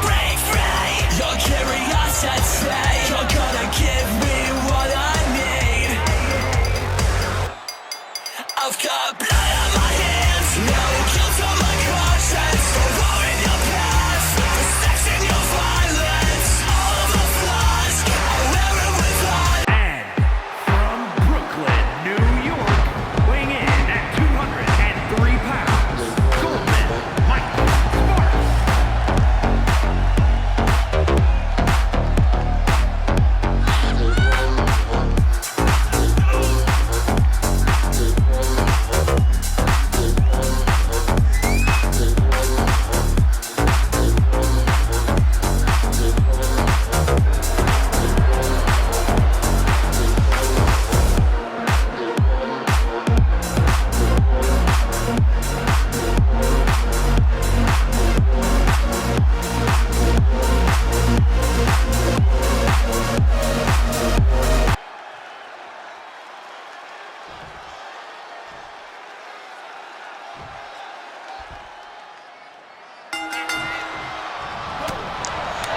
Break free your curiosity. You're gonna give me what I need. I've got blood on my hands, no guilt on my conscience. The war in your past, the sex in your violence, all of the flaws, I wear it with honor. And from Brooklyn, New York, weighing in at 203 pounds, Goldman, Michael Sparks.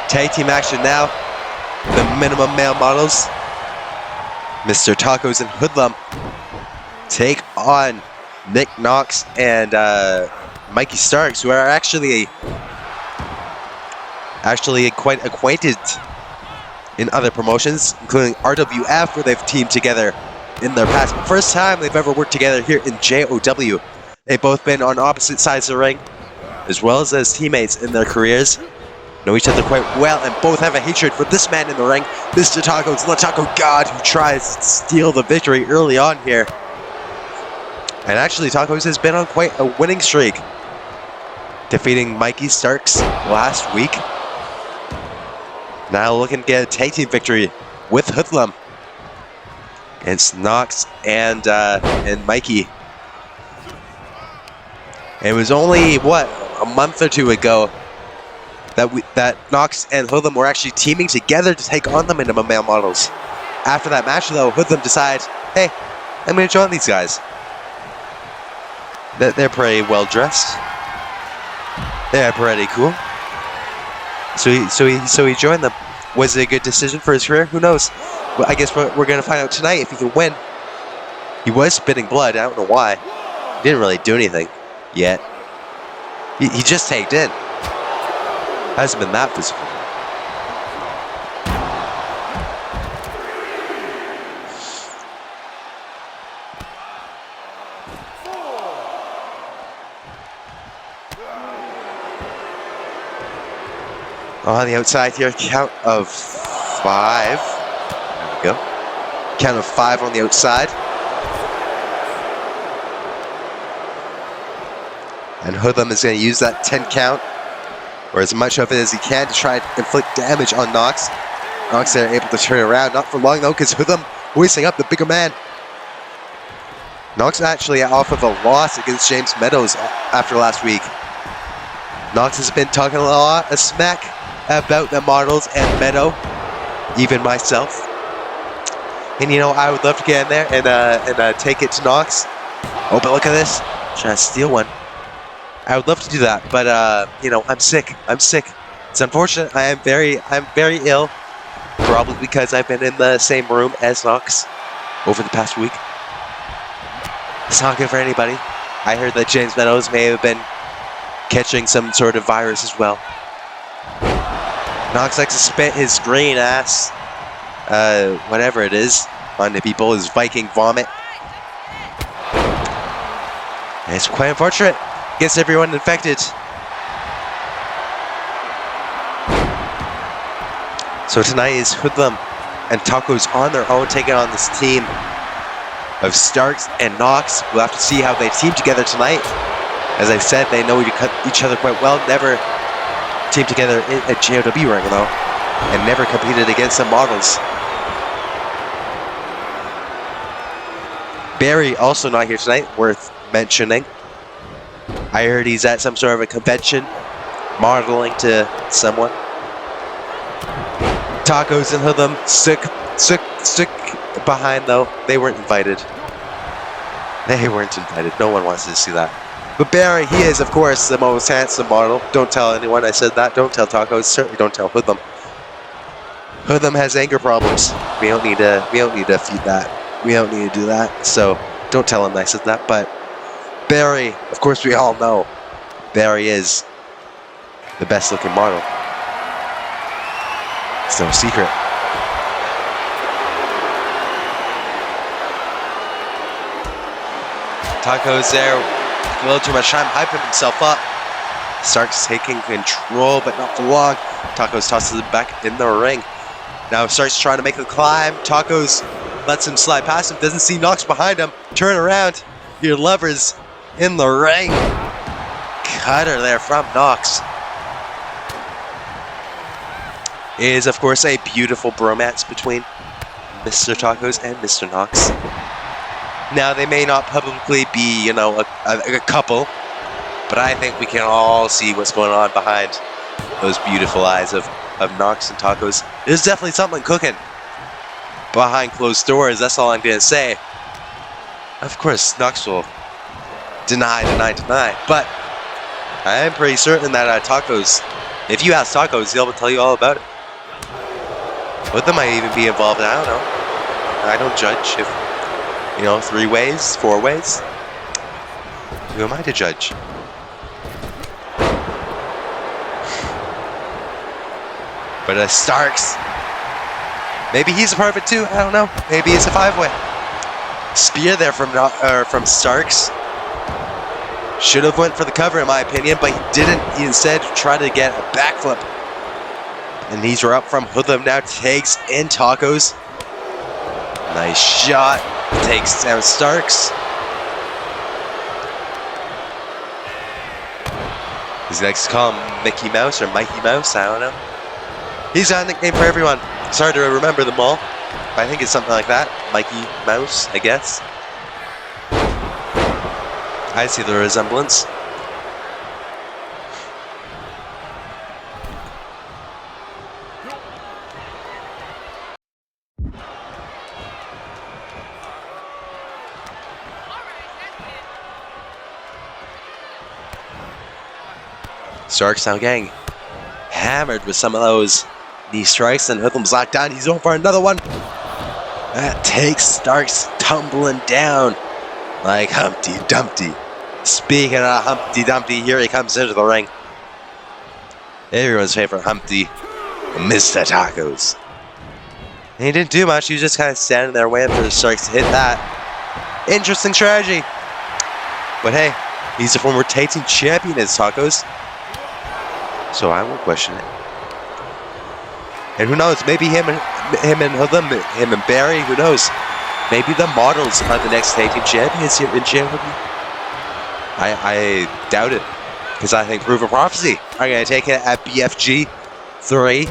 Tag team action now. The minimum male models, Mr. Tacos and Hoodlum, take on Nick Knox and Mikey Starks, who are actually quite acquainted in other promotions, including RWF, where they've teamed together in their past. First time they've ever worked together here in JOW. They've both been on opposite sides of the ring, as well as teammates in their careers. Know each other quite well, and both have a hatred for this man in the ring, Mr. Tacos, the Taco God, who tries to steal the victory early on here. And actually, Tacos has been on quite a winning streak, defeating Mikey Starks last week. Now looking to get a tag team victory with Hoodlum. It's Knox and Mikey. It was only, what, a month or two ago that Knox and Hoodlum were actually teaming together to take on the minimum male models. After that match, though, Hoodlum decides, hey, I'm going to join these guys. They're pretty well dressed. They're pretty cool. So he joined them. Was it a good decision for his career? Who knows? Well, I guess we're going to find out tonight if he can win. He was spitting blood. I don't know why. He didn't really do anything yet. He just tagged in. Hasn't been that physical. On the outside here, count of 5. There we go. Count of 5 on the outside. And Hoodlum is going to use that 10 count, or as much of it as he can, to try and inflict damage on Knox. Knox are able to turn it around, not for long though, because Hoodlum hoisting up the bigger man. Knox actually off of a loss against James Meadows after last week. Knox has been talking a lot of smack about the models and Meadow, even myself. And you know, I would love to get in there and take it to Knox. Oh, but look at this, trying to steal one. I would love to do that, but you know, I'm sick. It's unfortunate. I'm very ill, probably because I've been in the same room as Knox over the past week. It's not good for anybody. I heard that James Meadows may have been catching some sort of virus as well. Knox likes to spit his green ass, whatever it is, onto people, his Viking vomit. And it's quite unfortunate. Gets everyone infected. So tonight is Hoodlum and Tacos on their own, taking on this team of Starks and Knox. We'll have to see how they team together tonight. As I said, they know each other quite well. Never teamed together at JOW ring though, and never competed against the models. Barry also not here tonight, worth mentioning. I heard he's at some sort of a convention, modeling to someone. Tacos and Hoodlum stick behind though. They weren't invited. No one wants to see that. But Barry, he is of course the most handsome model. Don't tell anyone I said that. Don't tell Tacos. Certainly don't tell Hoodlum. Hoodlum has anger problems. We don't need to feed that. We don't need to do that. So don't tell him I said that. But Barry, of course we all know, Barry is the best looking model. It's no secret. Tacos there, a little too much time hyping himself up. Starks taking control, but not for long. Tacos tosses it back in the ring. Now Starks trying to make the climb. Tacos lets him slide past him, doesn't see Knox behind him. Turn around, your lovers in the ring. Cutter there from Knox. Is of course a beautiful bromance between Mr. Tacos and Mr. Knox. Now they may not publicly be, you know, a couple, but I think we can all see what's going on behind those beautiful eyes of Knox and Tacos. There's definitely something cooking behind closed doors, that's all I'm gonna say. Of course, Knox will deny, but I am pretty certain that Tacos, if you ask Tacos, he'll tell you all about it. But they might even be involved, I don't know. I don't judge if, you know, 3 ways, 4 ways. Who am I to judge? But Starks, maybe he's a part of it too, I don't know. Maybe it's a 5-way. Spear there from Starks. Should have went for the cover in my opinion, but he didn't. He instead tried to get a backflip. And these are up from Hoodlum now, takes in Tacos. Nice shot, takes down Starks. His next call him Mickey Mouse or Mikey Mouse, I don't know. He's got a nickname for everyone. It's hard to remember them all, but I think it's something like that. Mikey Mouse, I guess. I see the resemblance. Starks now getting hammered with some of those knee strikes, and Hoodlum's locked down. He's going for another one. That takes Starks tumbling down like Humpty Dumpty. Speaking of Humpty Dumpty, here he comes into the ring. Everyone's favorite Humpty, Mr. Tacos. And he didn't do much. He was just kind of standing there waiting for the Starks to hit that. Interesting strategy. But hey, he's a former tag team champion as Tacos, so I won't question it. And who knows, maybe him and Hoodlum, him and Barry, who knows? Maybe the models are the next tag team champions here in JOW. I doubt it, because I think Proof of Prophecy are going to take it at BFG 3.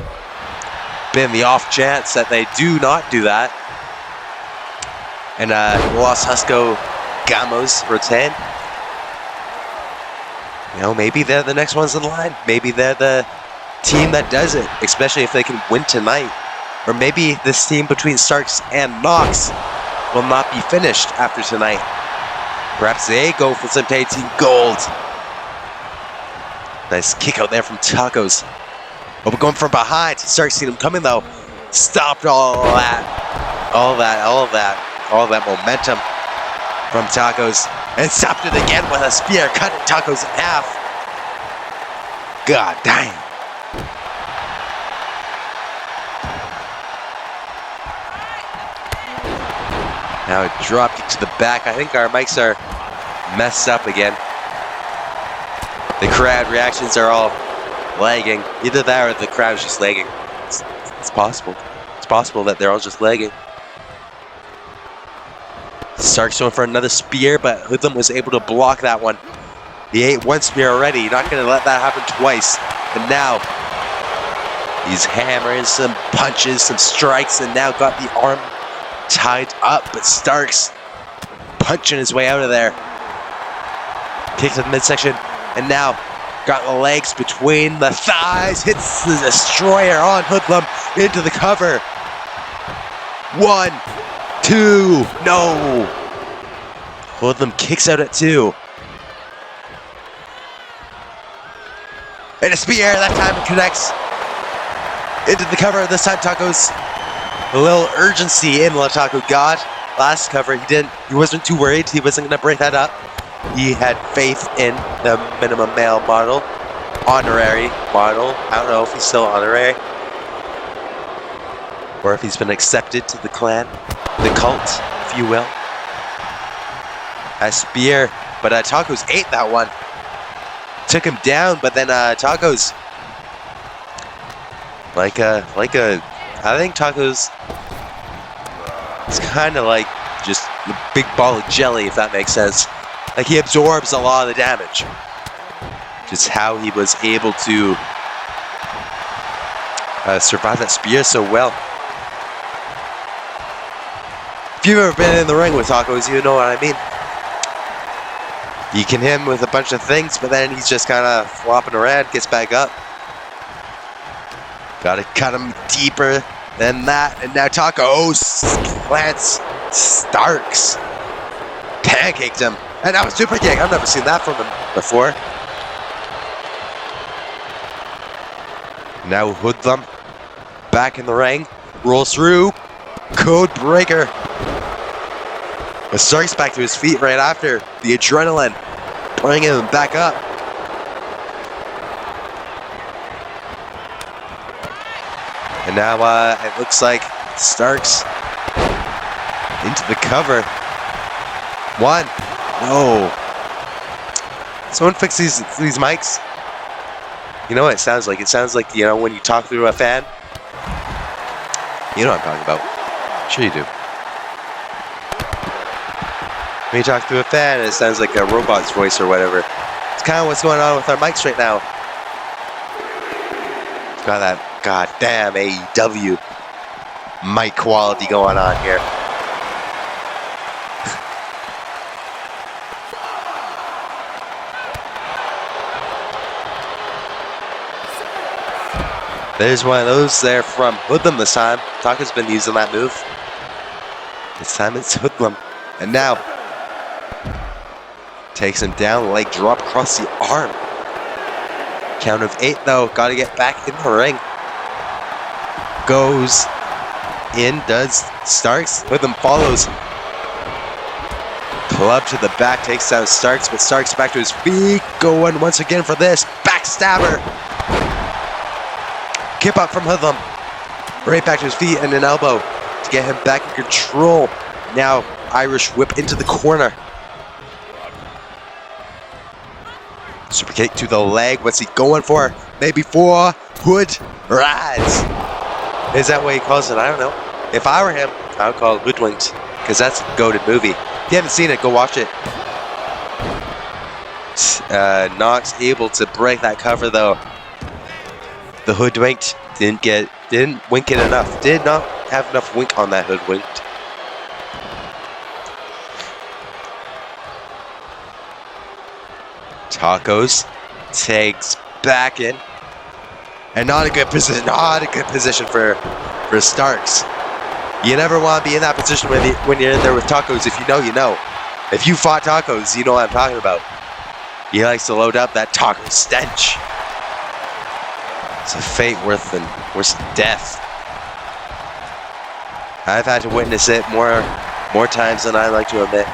Been the off chance that they do not do that. And Los Husco Gamos retain. You know, maybe they're the next ones in line. Maybe they're the team that does it, especially if they can win tonight. Or maybe this team between Starks and Knox will not be finished after tonight. Perhaps they go for some tag team gold. Nice kick out there from Tacos. Oh, we're going from behind. Starks seeing him coming though. Stopped all that momentum from Tacos. And stopped it again with a spear, cutting Tacos in half. God damn. Now it dropped to the back. I think our mics are messed up again. The crowd reactions are all lagging. Either that or the crowd's just lagging. It's possible. It's possible that they're all just lagging. Starks going for another spear, but Hoodlum was able to block that one. He ate one spear already. You're not going to let that happen twice. And now he's hammering some punches, some strikes, and now got the arm tied up. But Starks punching his way out of there. Kick to the midsection, and now got the legs between the thighs. Hits the destroyer on Hoodlum into the cover. 1, 2, no. Hoodlum kicks out at 2. And a spear, that time it connects into the cover. This time Tacos, a little urgency in La Taco got. Last cover, he wasn't too worried. He wasn't going to break that up. He had faith in the minimum male model, honorary model. I don't know if he's still honorary, or if he's been accepted to the clan, the cult, if you will. A spear, but Tacos ate that one. Took him down, but then Tacos, I think Tacos is kind of like just a big ball of jelly, if that makes sense. Like, he absorbs a lot of the damage. Just how he was able to survive that spear so well. If you've ever been in the ring with Tacos, you know what I mean. You can hit him with a bunch of things, but then he's just kind of flopping around, gets back up. Gotta cut him deeper than that, and now Tacos plants Starks. Pancaked him, and that was super kick. I've never seen that from him before. Now Hoodlum back in the ring, rolls through, code breaker. But Starks back to his feet right after the adrenaline, bringing him back up. And now it looks like Starks into the cover. 1, no. Someone fix these mics. You know what it sounds like? It sounds like, you know, when you talk through a fan. You know what I'm talking about. Sure you do. When you talk through a fan, it sounds like a robot's voice or whatever. It's kind of what's going on with our mics right now. Got that goddamn AEW mic quality going on here. There's one of those there from Hoodlum this time. Taco's been using that move. This time it's Hoodlum. And now, takes him down, leg drop across the arm. Count of 8 though, gotta get back in the ring. Goes in, does Starks. Hoodlum follows. Club to the back, takes down Starks, but Starks back to his feet. Going once again for this. Backstabber. Kip up from Hoodlum. Right back to his feet and an elbow to get him back in control. Now Irish whip into the corner. Super kick to the leg. What's he going for? Maybe 4 hood rides. Is that what he calls it? I don't know. If I were him, I would call it hoodwinked, because that's a goated movie. If you haven't seen it, go watch it. Knox able to break that cover though. The hoodwinked didn't wink it enough. Did not have enough wink on that hoodwinked. Tacos takes back in, and not a good position for Starks. You never want to be in that position when you're in there with Tacos. If you know, you know. If you fought Tacos, you know what I'm talking about. He likes to load up that taco stench. It's a fate worse than death. I've had to witness it more times than I like to admit.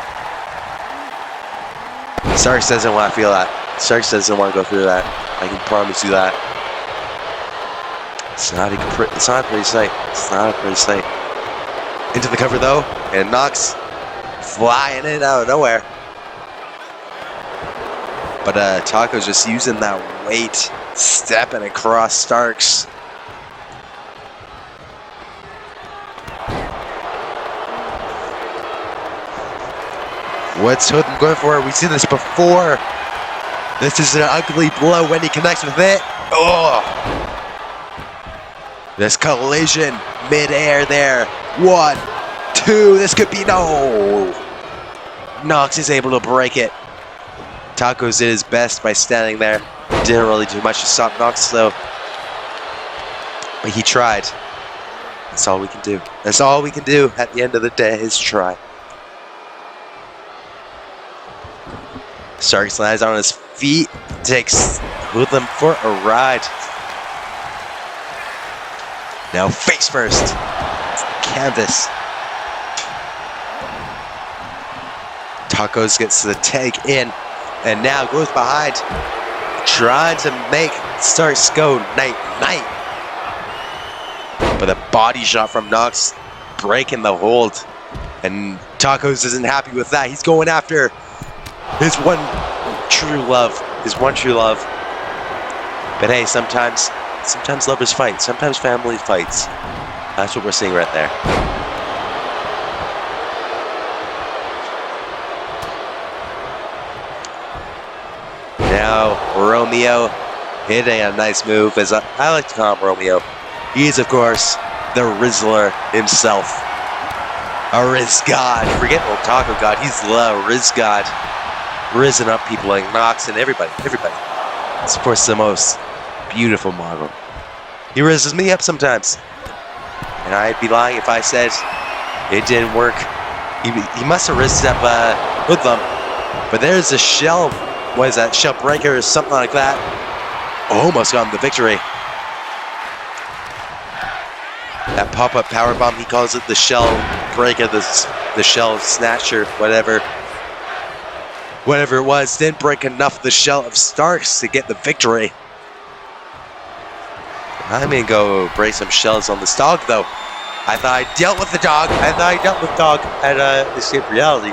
Starks doesn't want to feel that. Starks doesn't want to go through that. I can promise you that. It's not a pretty sight. It's not a pretty sight. Into the cover though, and Knox flying in out of nowhere. But Taco's just using that weight, stepping across Starks. What's Hoodlum going for? We've seen this before. This is an ugly blow when he connects with it. Oh! This collision mid-air there. 1, 2, this could be no. Knox is able to break it. Tacos did his best by standing there. Didn't really do much to stop Knox though. But he tried. That's all we can do. That's all we can do at the end of the day is try. Starks lands on his feet, takes Hoodlum for a ride. Now face first. Canvas. Tacos gets the tag in, and now goes behind, trying to make Starks go night-night. But a body shot from Knox breaking the hold, and Tacos isn't happy with that. He's going after his one true love. But hey, sometimes lovers fight. Sometimes family fights. That's what we're seeing right there. Now Romeo hitting a nice move, as I like to call him Romeo. He's of course the Rizzler himself. A Riz God. Forget old Taco God. He's the Riz God. Risen up people like Knox and everybody. It's of course the most beautiful model. He rises me up sometimes. And I'd be lying if I said it didn't work. He must have risked up Hoodlum. But there's a shell. What is that? Shell breaker or something like that. Almost got him the victory. That pop-up power bomb, he calls it the shell breaker, the shell snatcher, whatever it was, didn't break enough of the shell of Starks to get the victory. I'm gonna go break some shells on this dog though. I thought I dealt with the dog. At Escape Reality.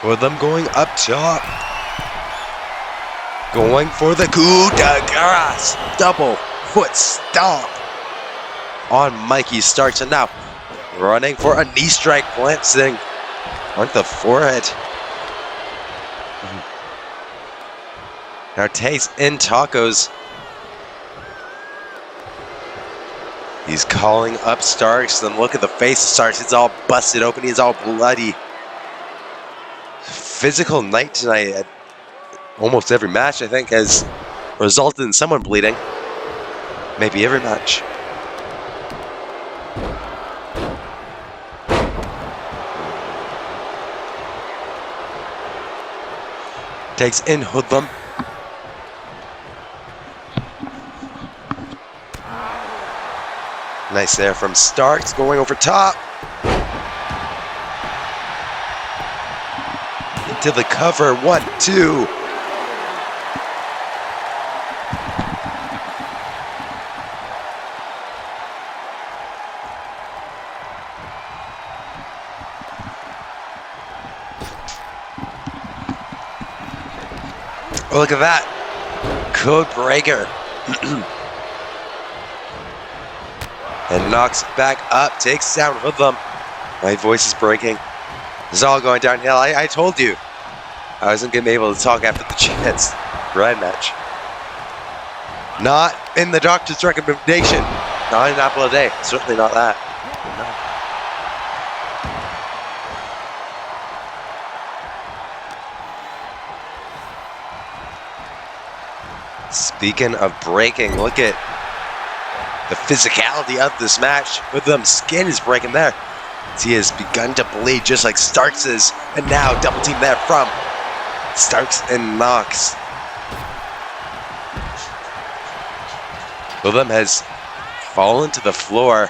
With them going up top. Going for the coup de grace. Double foot stomp on Mikey Starks, and now running for a knee strike, glancing on the forehead. Now takes in Tacos. He's calling up Starks, then look at the face of Starks. It's all busted open, he's all bloody. Physical night tonight almost every match, I think, has resulted in someone bleeding. Maybe every match. Takes in Hoodlum. Nice there from Starks, going over top. Into the cover, 1-2. Oh, look at that. Code breaker. And knocks back up, takes down Hoodlum. My voice is breaking. This is all going downhill. I told you I wasn't going to be able to talk after the Chance Ryan match. Not in the doctor's recommendation. Not an apple a day. Certainly not that. No. Speaking of breaking, look at the physicality of this match. Hoodlum's skin is breaking there. He has begun to bleed just like Starks is. And now double team there from Starks and Knox. Hoodlum has fallen to the floor.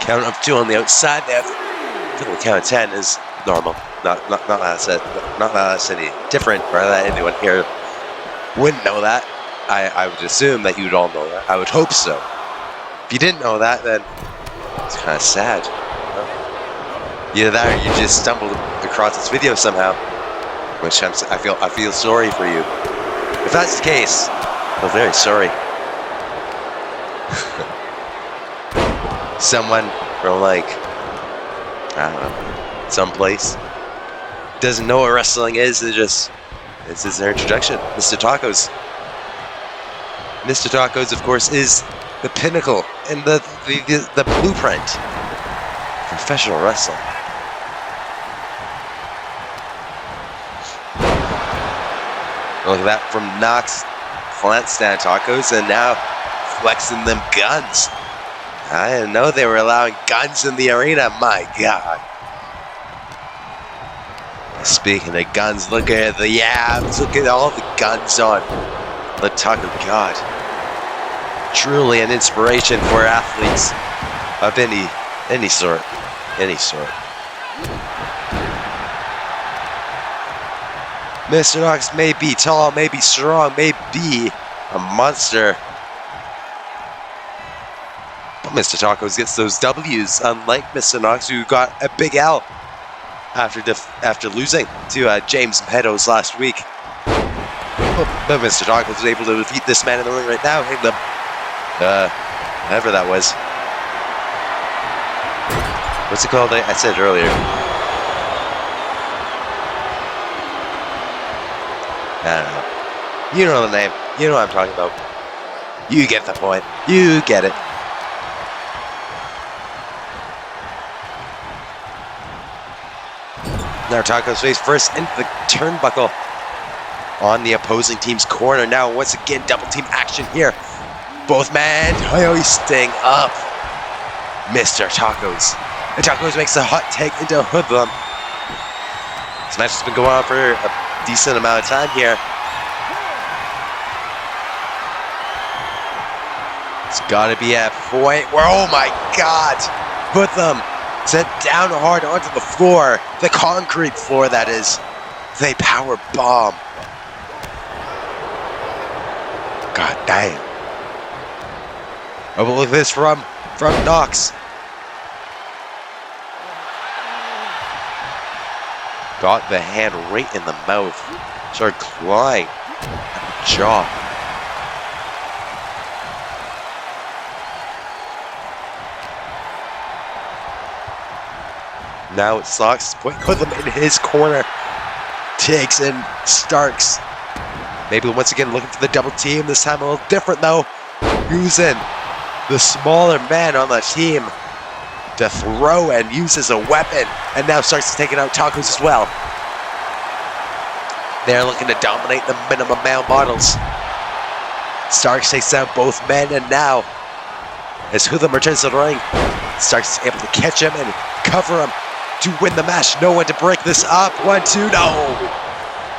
Count of 2 on the outside there. The count of 10 is normal. Not that that's any different, or that anyone here wouldn't know that. I would assume that you'd all know that. I would hope so. If you didn't know that, then it's kind of sad. Either that, or you just stumbled across this video somehow, which I feel sorry for you. If that's the case, I'm very sorry. Someone from like, I don't know, someplace doesn't know what wrestling is. This is their introduction. Mr. Tacos. Mr. Tacos, of course, is the pinnacle and the blueprint for professional wrestling. Look at that from Knox, plant stand Tacos, and now flexing them guns. I didn't know they were allowing guns in the arena. My God. Speaking of guns, look at the yabs. Look at all the guns on the Taco God. Truly an inspiration for athletes of any sort. Mr. Knox may be tall, may be strong, may be a monster. But Mr. Tacos gets those W's, unlike Mr. Knox, who got a big L after losing to James Meadows last week. But Mr. Tacos was able to defeat this man in the ring right now. Whatever that was. What's it called? I said it earlier. I don't know. You know the name. You know what I'm talking about. You get the point. You get it. Now Tacos face first into the turnbuckle on the opposing team's corner. Now once again double team action here. Both men hoisting up Mr. Tacos. And Tacos makes a hot take into Hoodlum. This match has been going on for a decent amount of time here. It's got to be a point where, oh my God, Hoodlum sent down hard onto the floor, the concrete floor that is. They power bomb. God damn. Oh, but look at this from Knox. Got the hand right in the mouth. Started clawing at the jaw. Now it's Sox. Put them in his corner. Takes in Starks. Maybe once again looking for the double team. This time a little different though. Who's in? the smaller man on the team to throw and use as a weapon, and now starts taking out Tacos as well. They're looking to dominate the minimum male models. Starks takes out both men, and now, as Hoodlum returns to the ring, Starks is able to catch him and cover him to win the match. No one to break this up. 1, 2, no!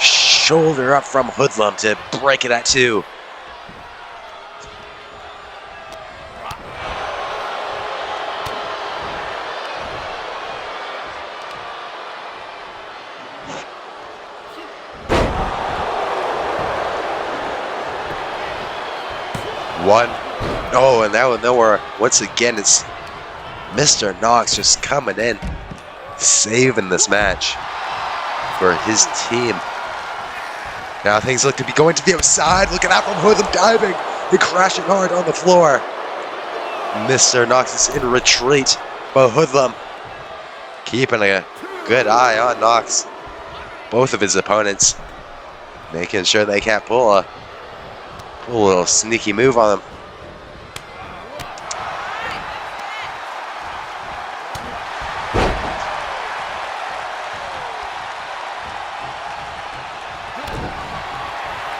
Shoulder up from Hoodlum to break it at 2. One. Oh, and that one nowhere. Once again, it's Mr. Knox just coming in, saving this match for his team. Now things look to be going to the outside. Looking out from Hoodlum, diving and crashing hard on the floor. Mr. Knox is in retreat, but Hoodlum keeping a good eye on Knox. Both of his opponents making sure they can't pull a little sneaky move on him.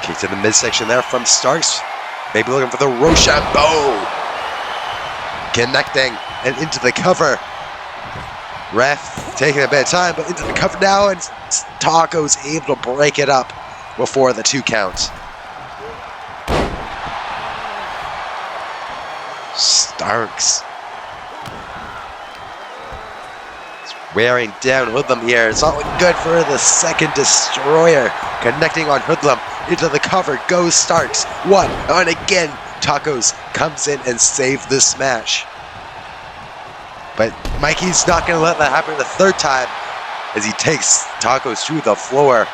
Kick to the midsection there from Starks. Maybe looking for the Rochambeau. Connecting and into the cover. Ref taking a bit of time, but into the cover now, and Taco's able to break it up before the 2 count. Starks is wearing down Hoodlum here. It's not looking good for the second destroyer. Connecting on Hoodlum into the cover goes Starks. 1, and again Tacos comes in and saves this match. But Mikey's not going to let that happen the 3rd time as he takes Tacos to the floor.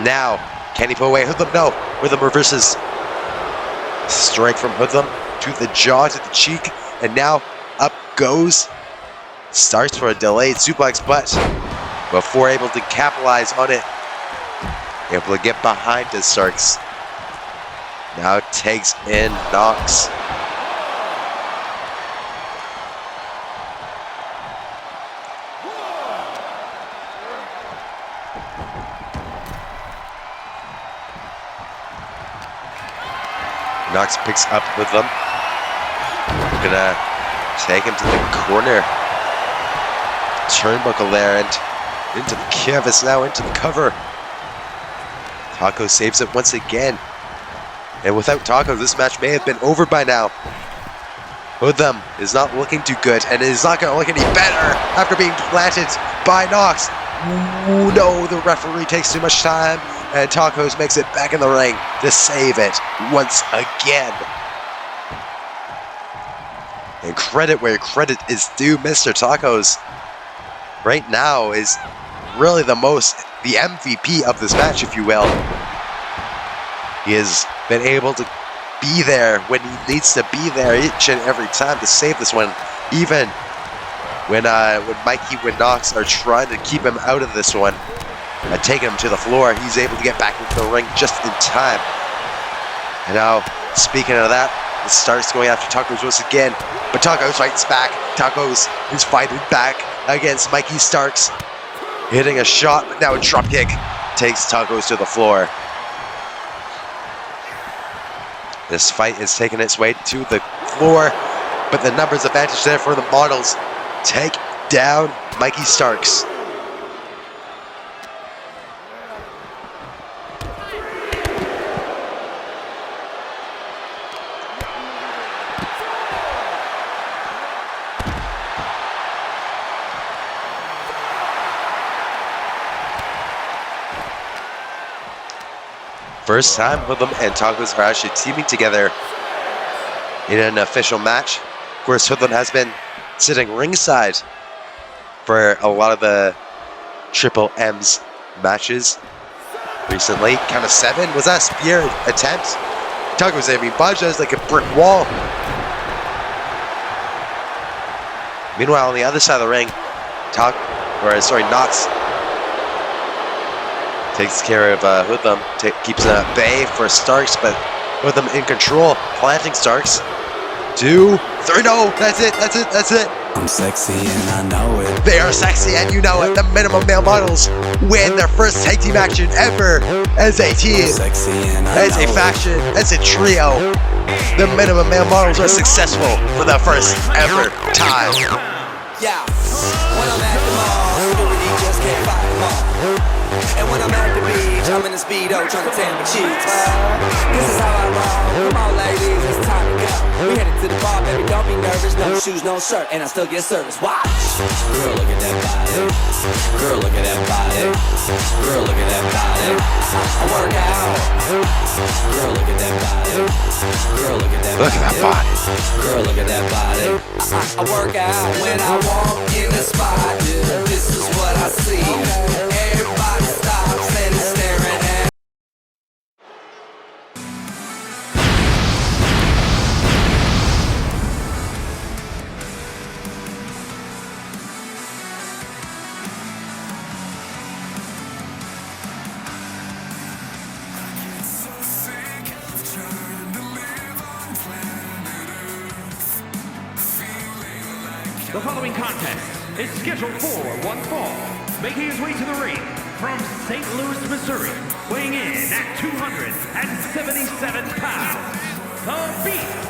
Now, can he put away Hoodlum? No. Hoodlum reverses. Strike from Hoodlum to the jaw, to the cheek, and now up goes Starks for a delayed suplex, but before able to capitalize on it, able to get behind his Starks. Now takes in Knox. Knox picks up Hoodlum. Gonna take him to the corner. Turnbuckle there and into the canvas now, into the cover. Taco saves it once again. And without Taco, this match may have been over by now. Hoodlum is not looking too good, and it is not going to look any better after being planted by Knox. Ooh, no, the referee takes too much time, and Tacos makes it back in the ring to save it once again. And credit where credit is due, Mr. Tacos right now is really the MVP of this match, if you will. He has been able to be there when he needs to be there each and every time to save this one, even when Mikey and Knox are trying to keep him out of this one and taking him to the floor. He's able to get back into the ring just in time. And now, speaking of that, it starts going after Tacos once again, but Tacos fights back. Tacos is fighting back against Mikey Starks, hitting a shot, but now a drop kick takes Tacos to the floor. This fight is taking its way to the floor, but the numbers advantage there for the models. Take down Mikey Starks. First time Hoodlum and Tacos are actually teaming together in an official match. Of course, Hoodlum has been sitting ringside for a lot of the Triple M's matches recently. Count of 7. Was that a spear attempt? Tacos, I mean, Baja is like a brick wall. Meanwhile, on the other side of the ring, Knox takes care of Hoodlum, keeps him at bay for Starks, but Hoodlum in control, planting Starks 2, 3. No, that's it. That's it. That's it. I'm sexy and I know it. They are sexy and you know it. The Minimum Male Models win their first tag team action ever as a team, Sexy and I as a faction, as a trio. The Minimum Male Models are successful for the first ever time. Yeah, when I'm at the mall, security just can't fight them all. And when I'm at the beach, I'm in the Speedo trying to tan my cheeks. This is how I roll. Come on, ladies, it's time to go. We headed to the bar, baby, don't be nervous. No shoes, no shirt, and I still get service. Watch. Girl, look at that body. Girl, look at that body. Girl, look at that body. I work out. Girl, look at that body. Girl, look at that body. Look at that body. Girl, look at that body. I work out when I walk in the spot. This is what I see. Everybody stops and is staring at. The following contest is scheduled for one fall. Making his way to the ring from St. Louis, Missouri, weighing in at 277 pounds, the Beast.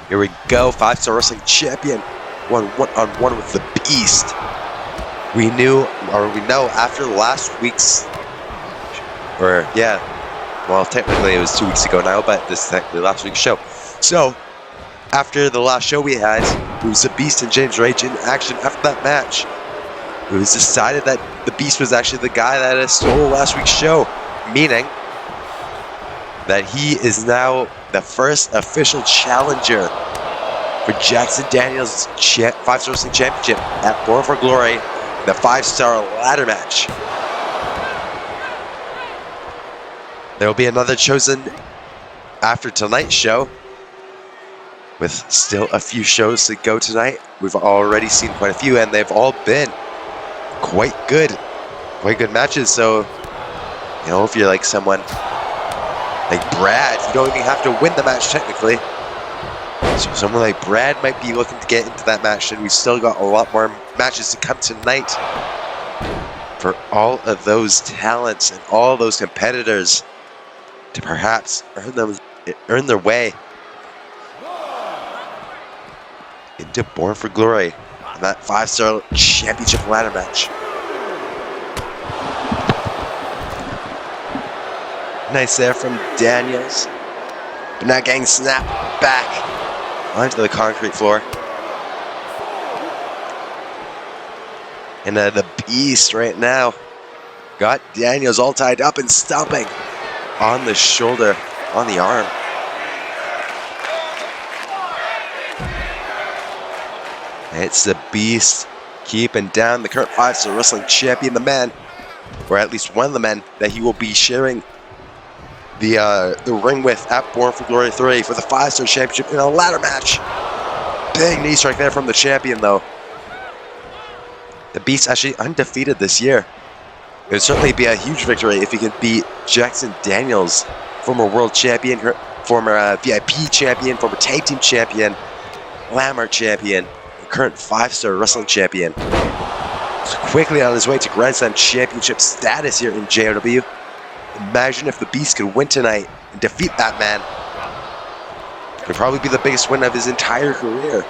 Here we go, 5-star wrestling champion, one-on-one with the Beast. We know after last week's, well, technically it was 2 weeks ago now, but this is technically last week's show. So, after the last show we had, it was the Beast and James Rage in action after that match. it was decided that the Beast was actually the guy that stole last week's show, meaning that he is now the first official challenger for Jackson Daniels' 5-star wrestling championship at Born for Glory, the 5-star ladder match. There will be another chosen after tonight's show, with still a few shows to go tonight. We've already seen quite a few, and they've all been quite good matches. So, you know, if you're like someone like Brad, you don't even have to win the match technically. So someone like Brad might be looking to get into that match, and we've still got a lot more matches to come tonight for all of those talents and all those competitors to perhaps earn their way into Born for Glory in that 5-star championship ladder match. Nice there from Daniels, but now getting snapped back onto the concrete floor. And the Beast right now got Daniels all tied up and stomping on the shoulder, on the arm. It's the Beast keeping down the current 5-star wrestling champion, the man, or at least one of the men that he will be sharing the ring with at Born for Glory 3 for the 5-star championship in a ladder match. Big knee strike there from the champion, though. The Beast actually undefeated this year. It would certainly be a huge victory if he could beat Jackson Daniels, former world champion, former VIP champion, former tag team champion, Glamour champion, and current 5-star wrestling champion. So quickly on his way to Grand Slam championship status here in JOW. Imagine if the Beast could win tonight and defeat that man. It would probably be the biggest win of his entire career.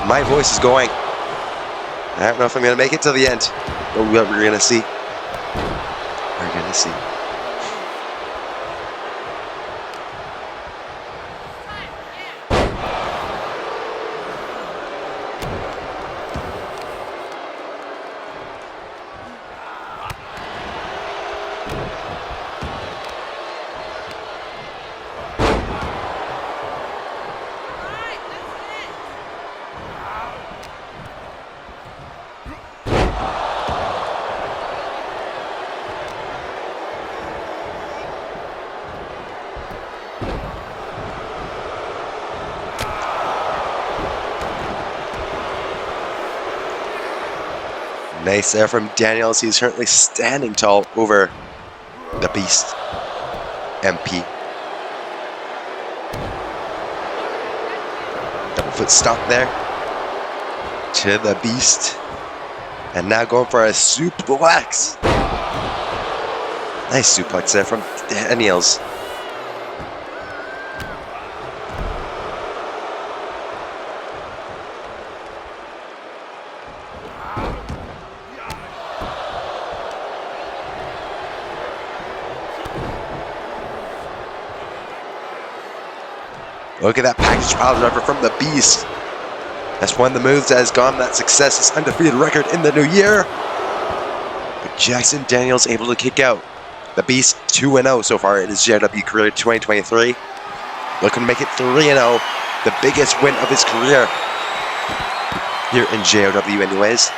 My voice is going. I don't know if I'm going to make it to the end, but we're going to see. We're going to see. Nice there from Daniels. He's currently standing tall over the Beast. MP. Double foot stomp there to the Beast. And now going for a suplex. Nice suplex there from Daniels. Look at that package pile driver from the Beast. That's one of the moves that has gone that success, his undefeated record in the new year. But Jackson Daniels able to kick out the Beast 2-0 so far in his JOW career 2023. Looking to make it 3-0, the biggest win of his career here in JOW anyways.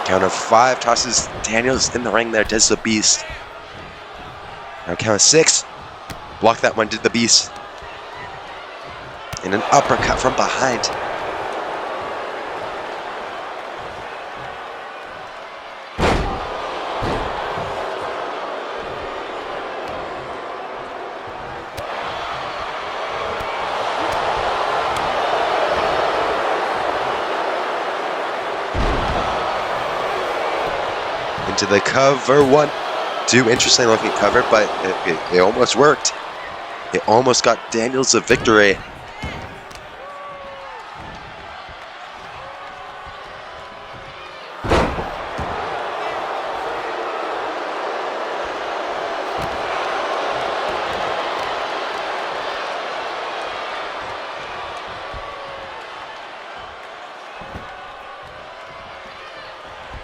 Count of 5 tosses Daniels in the ring there, does the Beast. Now count of 6. Block that one, did the Beast. And an uppercut from behind. Into the cover, 1, 2. Interesting looking cover, but it almost worked. It almost got Daniels the victory.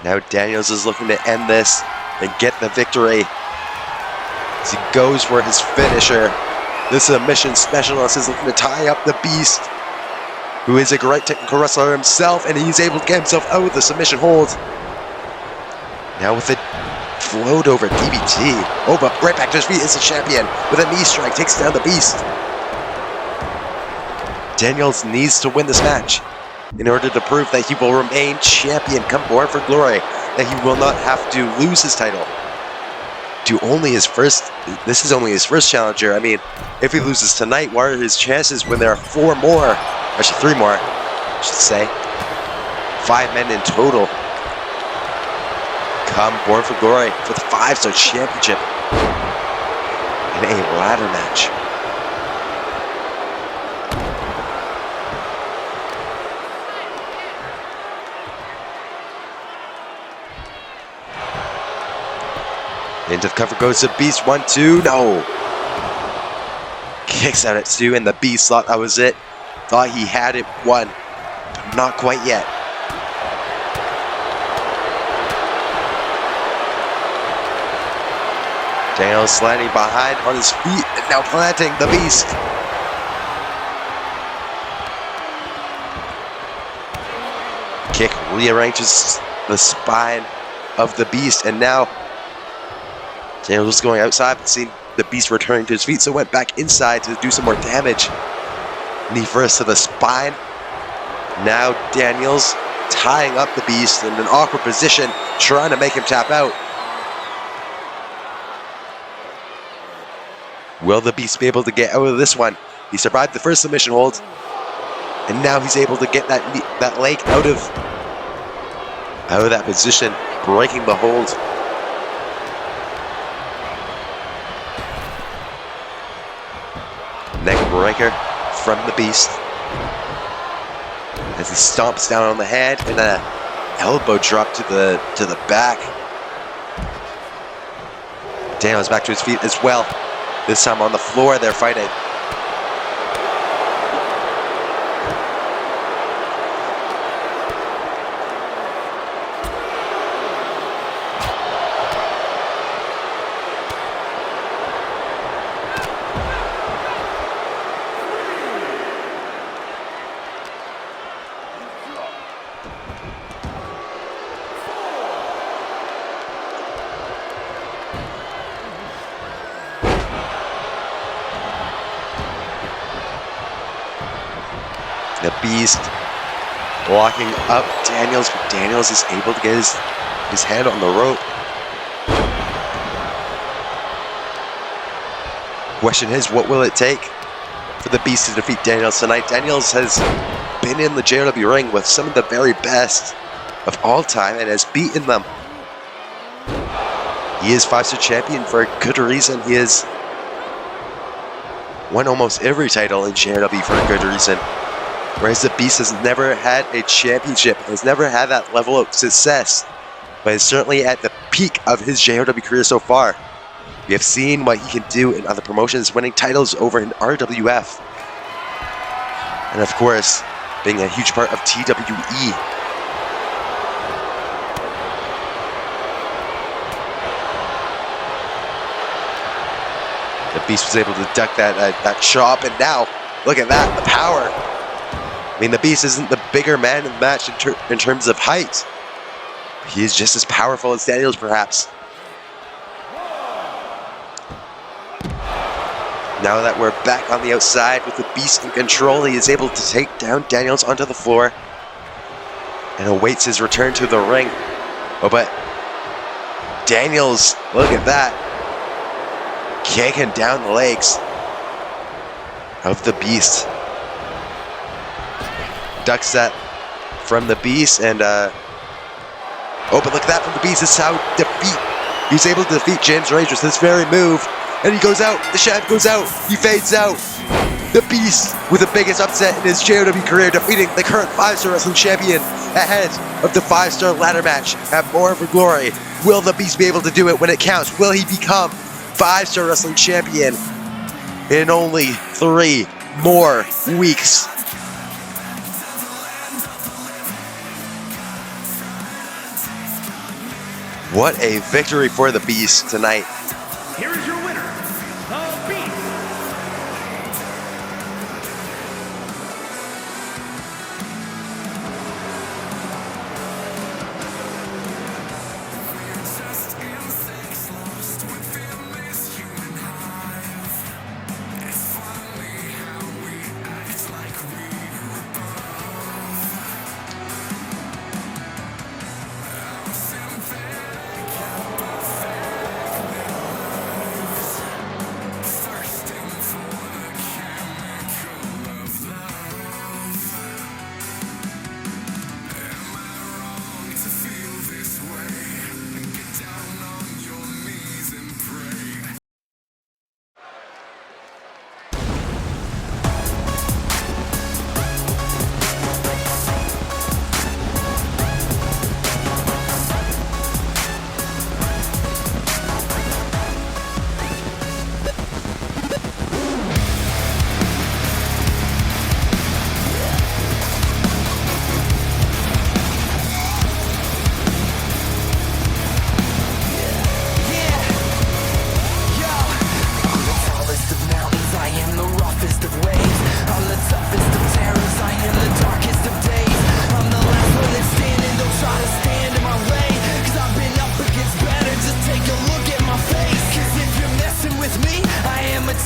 Now Daniels is looking to end this and get the victory as he goes for his finisher. The submission specialist is looking to tie up the Beast, who is a great technical wrestler himself, and he's able to get himself out of the submission hold. Now with a float over DBT. Oh, but right back to his feet is the champion with a knee strike, takes down the Beast. Daniels needs to win this match in order to prove that he will remain champion come Born for Glory, that he will not have to lose his title to only his first. This is only his first challenger. I mean, if he loses tonight, what are his chances when there are 4 more? Actually, 3 more, I should say. 5 men in total come Born for Glory for the 5-star championship in a ladder match. Into the cover goes the Beast, 1, 2, no! Kicks out at 2, and the Beast thought that was it. Thought he had it won, but not quite yet. Daniels sliding behind on his feet, and now planting the Beast. Kick rearranges the spine of the Beast, and now Daniels was going outside, but seeing the Beast returning to his feet, so went back inside to do some more damage. Knee first to the spine. Now Daniels tying up the Beast in an awkward position, trying to make him tap out. Will the Beast be able to get out of this one? He survived the first submission hold, and now he's able to get that leg out of that position, breaking the hold. Neck breaker from the Beast as he stomps down on the head, and an elbow drop to the back. Daniels back to his feet as well. This time on the floor, they're fighting. The Beast blocking up Daniels, but Daniels is able to get his hand on the rope. Question is, what will it take for the Beast to defeat Daniels tonight? Daniels has been in the JOW ring with some of the very best of all time and has beaten them. He is 5-star champion for a good reason. He has won almost every title in JOW for a good reason. Whereas the Beast has never had a championship, has never had that level of success, but is certainly at the peak of his JOW career so far. We have seen what he can do in other promotions, winning titles over in RWF. And of course, being a huge part of TWE. The Beast was able to duck that chop, and now, look at that, the power. I mean, the Beast isn't the bigger man in the match in terms of height. He is just as powerful as Daniels, perhaps. Now that we're back on the outside with the Beast in control, he is able to take down Daniels onto the floor and awaits his return to the ring. Oh, but Daniels, look at that, kicking down the legs of the Beast. Ducks that from the Beast, and Oh, but look at that from the Beast. This is how he's able to defeat James Rage with this very move. And he goes out. The Chef goes out. He fades out. The Beast with the biggest upset in his JOW career, defeating the current 5-star wrestling champion ahead of the 5-star ladder match at More for Glory. Will the Beast be able to do it when it counts? Will he become 5-star wrestling champion in only 3 more weeks? What a victory for the Beast tonight. Here is your winner, the Beast.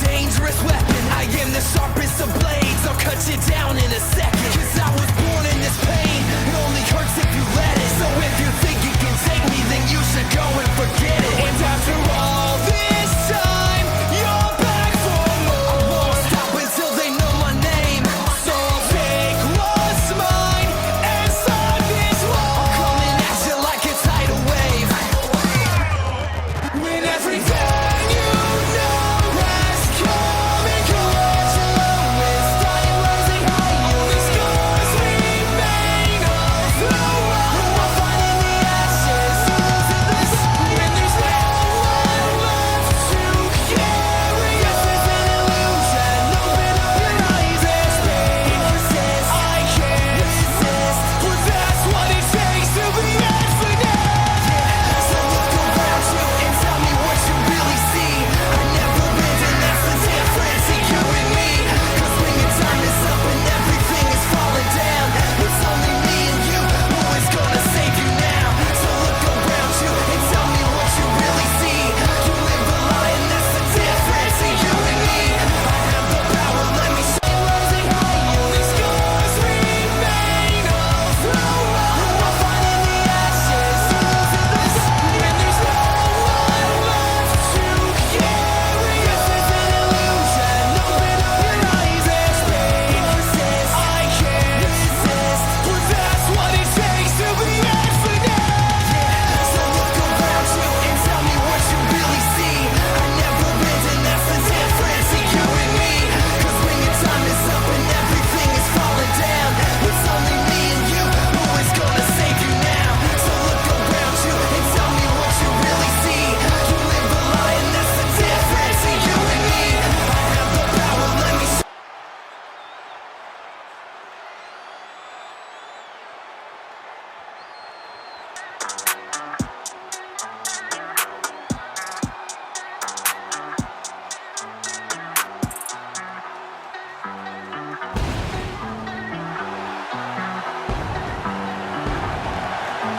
Dangerous weapon, I am the sharpest of blades. I'll cut you down in a second. Cause I was born in this pain. It only hurts if you let it. So if you think you can take me, then you should go and forget it. And after all this time, you're back for more. I won't stop until they know my name. So I'll take what's mine and start this war. I'm coming at you like a tidal wave. When everything you know has come and gone, your lowest dying rising high, only scars remain of the world. We'll find in the ashes, souls in the sun. When there's no one left to carry, yes, it's an illusion. Open up your eyes, there's pain. I can't resist, but that's what it takes to be infinite. So look around you and tell me what you really see. I never been, and that's the difference in you and me. Cause when your time is up and everything is falling down, it's only me and you who is gonna save you now. So look around you and tell me what you really see. You live a lie and that's the difference in you and me. I have the power, let me show you. Rising high, only scars remain of the world. We'll find in the ashes, souls in the sun. When there's no one left to carry, yes, it's an illusion. Open up your eyes, there's pain. I can't resist, but that's what it takes to be infinite. So look around you and tell me what you really see. I never been, and that's the difference in you and me. Cause when your time is up and everything is falling down, it's only me and you who is gonna save you now. So look around you and tell me what you really see. You live a lie and that's the difference in you and me. I have the power, let me show.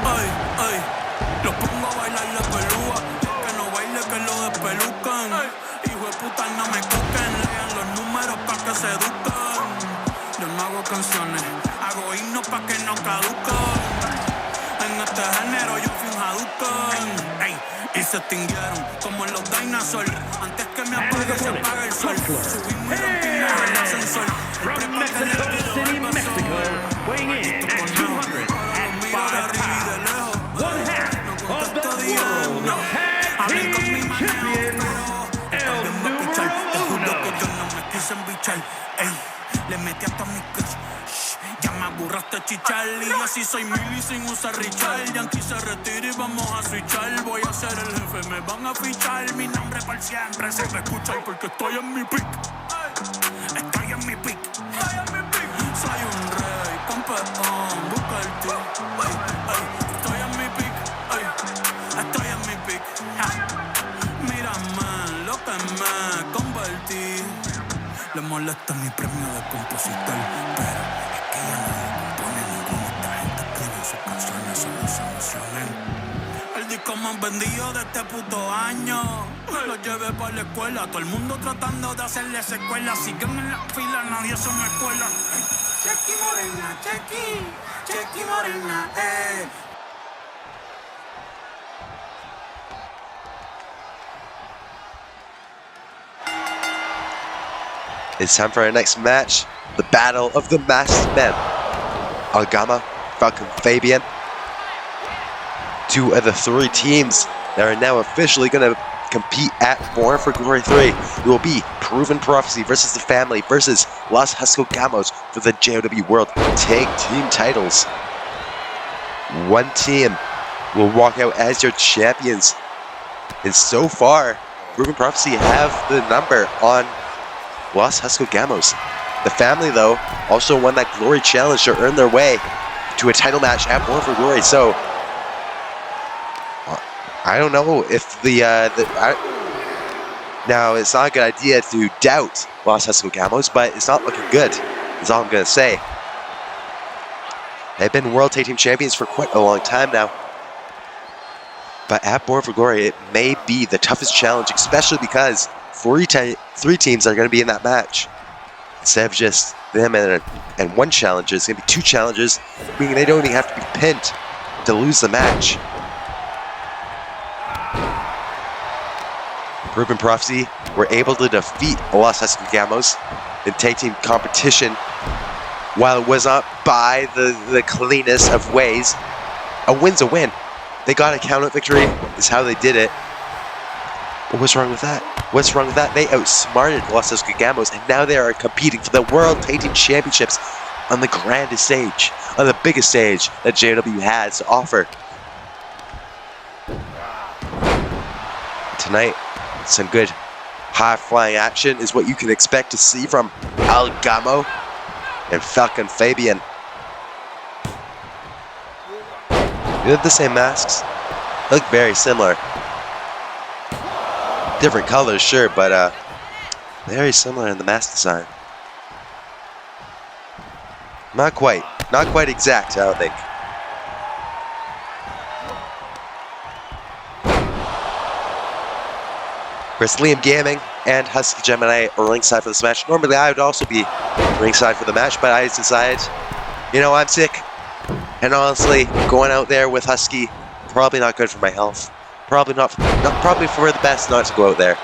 Ay, ay, lo pongo a bailar la pelúa, que no baile que lo despelucan. Hijo de puta no me coquen, lean los números pa' que se educan. Yo no hago canciones, hago himnos pa' que no caducan. En este género yo fui un Hadouken, ey, y se extinguieron como en los dinosaurs. Antes que me apague se apaga el sol. Subimos y rompimos el ascensor. From Mexico City, Mexico, weighing in at 205 pounds, one half pichar, ey. Le metí hasta mi clutch. Ya me aburraste chichar. Y yo sí soy Milly sin usar Richard. Yankee se retira y vamos a switchar. Voy a ser el jefe, me van a fichar. Mi nombre por siempre se va a escuchar porque estoy en mi pick. Estoy en mi pick. Soy un rey, campeón, busca el team. Estoy en mi pick. Estoy en mi pick. Mírame lo que me convertí. Le molesta mi premio de compositor, pero es que ya nadie compone ninguno. Esta gente escribe sus canciones, solo se emocionan. El disco más vendido de este puto año. Lo llevé para la escuela, todo el mundo tratando de hacerle secuela. Siguen en la fila, nadie se me escuela. Chequi morena, chequi morena, It's time for our next match, the Battle of the Masked Men. Algama, Falcon Fabian, two of the three teams that are now officially going to compete at Born for Glory 3. It will be Proven Prophecy versus the Family versus Los Huscogamos for the JOW World Tag Team titles. One team will walk out as your champions. And so far, Proven Prophecy have the number on Los Huscogamos. The Family, though, also won that Glory Challenge to earn their way to a title match at Born for Glory. So, I don't know if now it's not a good idea to doubt Los Huscogamos, but it's not looking good, is all I'm going to say. They've been World Tag Team Champions for quite a long time now. But at Born for Glory, it may be the toughest challenge, especially because three teams are going to be in that match. Instead of just them and one challenger, it's going to be two challengers, meaning they don't even have to be pinned to lose the match. Proven Prophecy were able to defeat Los Huscogamos in tag team competition. While it was not by the cleanest of ways, a win's a win. They got a count-out victory, is how they did it. But what's wrong with that? What's wrong with that? They outsmarted Los Huscogamos, and now they are competing for the World Tag Team Championships on the grandest stage, on the biggest stage that JOW has to offer. Tonight, some good high-flying action is what you can expect to see from Algamo and Falcon Fabian. They have the same masks. They look very similar. Different colors, sure, but very similar in the mask design. Not quite exact, I don't think. Chris Liam Gaming and Husky Gemini are ringside for this match. Normally I would also be ringside for the match, but I decided, you know, I'm sick. And honestly, going out there with Husky, probably not good for my health. Probably probably for the best not to go out there.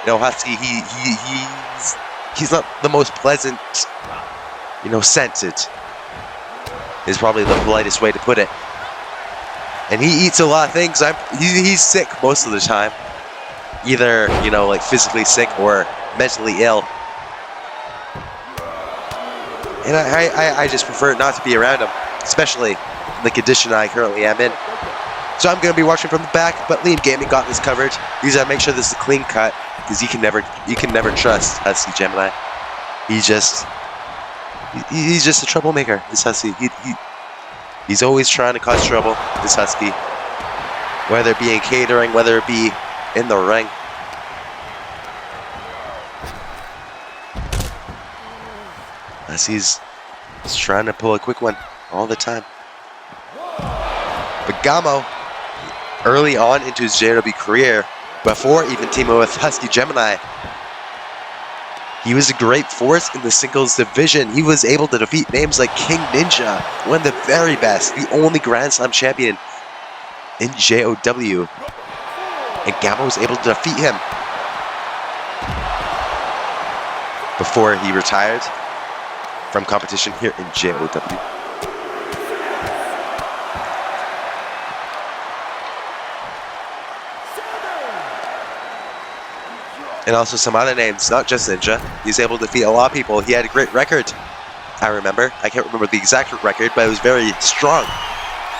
You know, Husky, he's not the most pleasant, you know, scented, is probably the politest way to put it. And he eats a lot of things. He's sick most of the time. Either, you know, like physically sick or mentally ill. And I just prefer not to be around him, especially in the condition I currently am in. So I'm going to be watching from the back, but Liam Gaming got this covered. He's got to make sure this is a clean cut, because you can never trust Husky Gemini. He's just a troublemaker, this Husky. He's always trying to cause trouble, this Husky. Whether it be in catering, whether it be in the ring. As he's trying to pull a quick one all the time. But Gamo, early on into his JOW career, before even teaming with Husky Gemini, he was a great force in the singles division. He was able to defeat names like King Ninja, one of the very best, the only Grand Slam champion in JOW. And Gamo was able to defeat him before he retired from competition here in JOW. And also some other names, not just Ninja. He's able to defeat a lot of people. He had a great record, I remember. I can't remember the exact record, but it was very strong.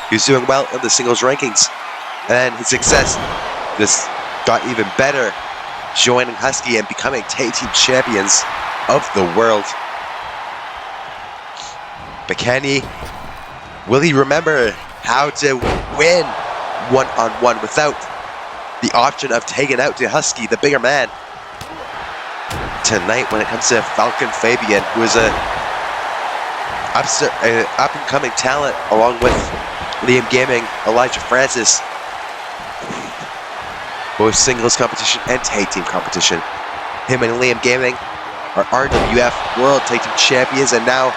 He was doing well in the singles rankings. And his success just got even better, joining Husky and becoming tag team champions of the world. But can he, will he remember how to win one-on-one without the option of taking out to Husky, the bigger man? Tonight, when it comes to Falcon Fabian, who is a up-and-coming talent, along with Liam Gaming, Elijah Francis, both singles competition and tag team competition. Him and Liam Gaming are RWF World Tag Team Champions, and now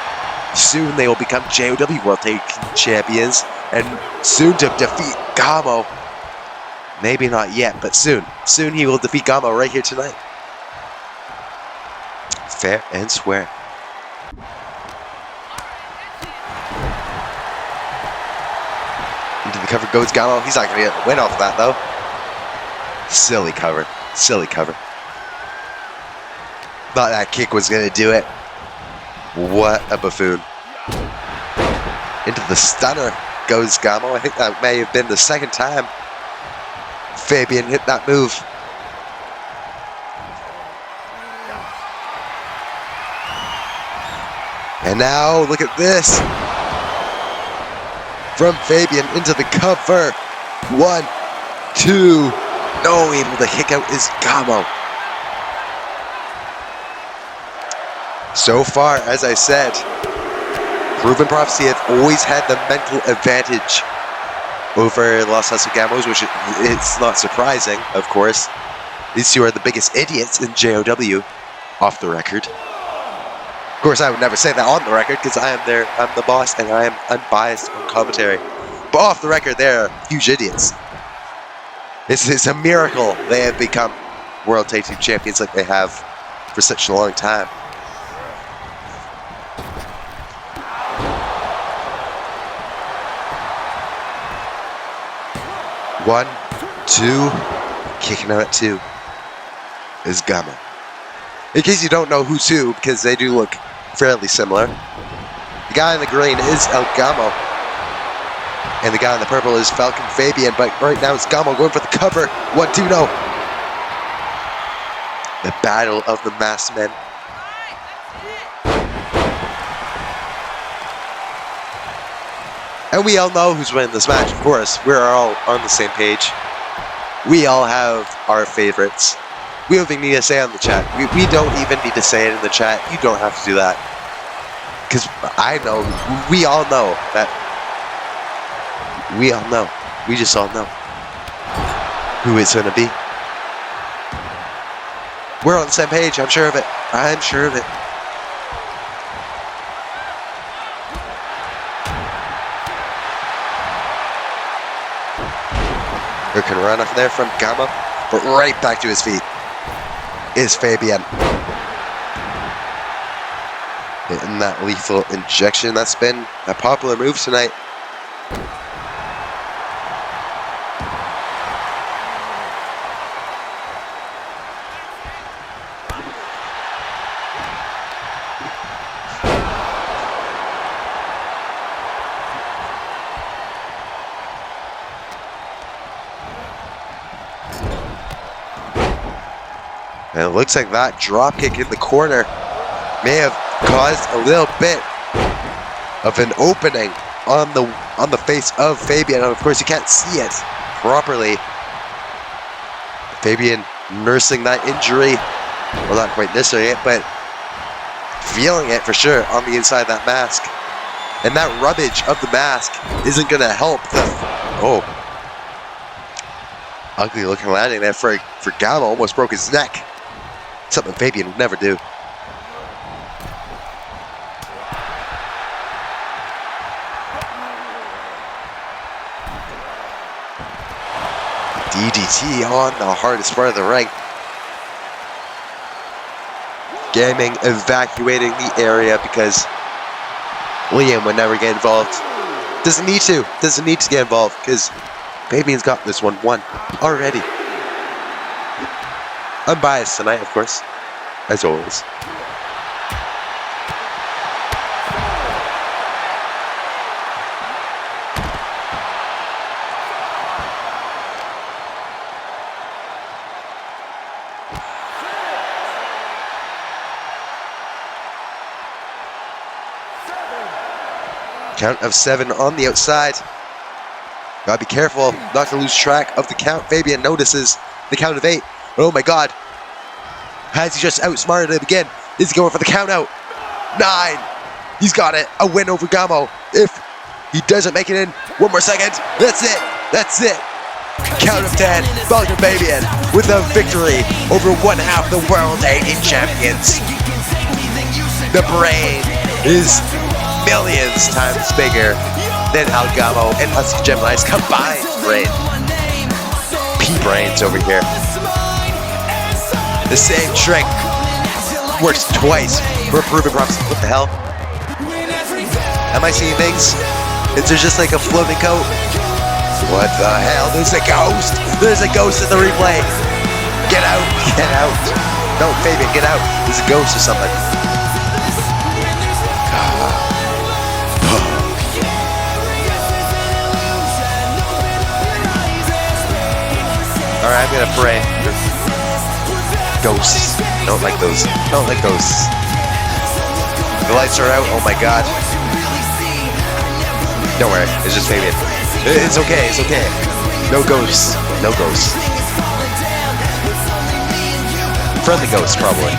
soon they will become JOW World Tag Team Champions, and soon to defeat Gamo. Maybe not yet, but soon. Soon he will defeat Gamo right here tonight. Fair and square. Into the cover goes Gamo. He's not going to get a win off of that, though. Silly cover. Silly cover. Thought that kick was going to do it. What a buffoon. Into the stunner goes Gamo. I think that may have been the second time Fabian hit that move. And now, look at this. From Fabian into the cover. 1, 2. No, able to kick out is Gamo. So far, as I said, Proven Prophecy have always had the mental advantage over Los Husky-Gamos, which it's not surprising, of course. These two are the biggest idiots in JOW, off the record. Of course, I would never say that on the record, because I'm the boss, and I am unbiased on commentary. But off the record, they're huge idiots. It's a miracle they have become World Tag Team Champions like they have for such a long time. One, two, kicking out at 2 is Gamo. In case you don't know who's who, because they do look fairly similar, the guy in the green is El Gamo, and the guy in the purple is Falcon Fabian, but right now it's Gamo going for the cover. 1, 2, no. The battle of the masked men. And we all know who's winning this match, of course. We're all on the same page. We all have our favorites. We don't even need to say it in the chat. We don't even need to say it in the chat. You don't have to do that. Because I know, we all know that. We all know. We just all know who it's going to be. We're on the same page. I'm sure of it. I'm sure of it. Who can run off there from Gamo, but right back to his feet is Fabian. Hitting that lethal injection. That's been a popular move tonight. And it looks like that drop kick in the corner may have caused a little bit of an opening on the face of Fabian. And of course, you can't see it properly. Fabian nursing that injury. Well, not quite nursing it, but feeling it for sure on the inside of that mask. And that rubbish of the mask isn't going to help the... Oh. Ugly looking landing there for Gamo. Almost broke his neck. Something Fabian would never do. DDT on the hardest part of the ring. Gaming evacuating the area because Liam would never get involved. Doesn't need to. Doesn't need to get involved because Fabian's got this one won already. Unbiased tonight, of course, as always. Count of 7 on the outside. Gotta be careful not to lose track of the count. Fabian notices the count of 8. Oh my god. Has he just outsmarted it again? Is he going for the count out? 9. He's got it. A win over Gamo. If he doesn't make it in, 1 more second. That's it. That's it. Count of 10. Belgian Fabian with a victory over one half the World 18 champions. The brain is millions times bigger than Algamo and Husky Gemini's combined brain. P-brains over here. The same trick works twice for a proven props. What the hell? Am I seeing things? Is there just like a floating coat? What the hell? There's a ghost! There's a ghost in the replay! Get out! Get out! No, Fabian, get out! There's a ghost or something. Alright, I'm gonna pray. Ghosts. Don't like those. Don't like ghosts. The lights are out. Oh my god. Don't worry. It's just Fabian. It's okay. It's okay. No ghosts. No ghosts. Friendly ghosts, probably.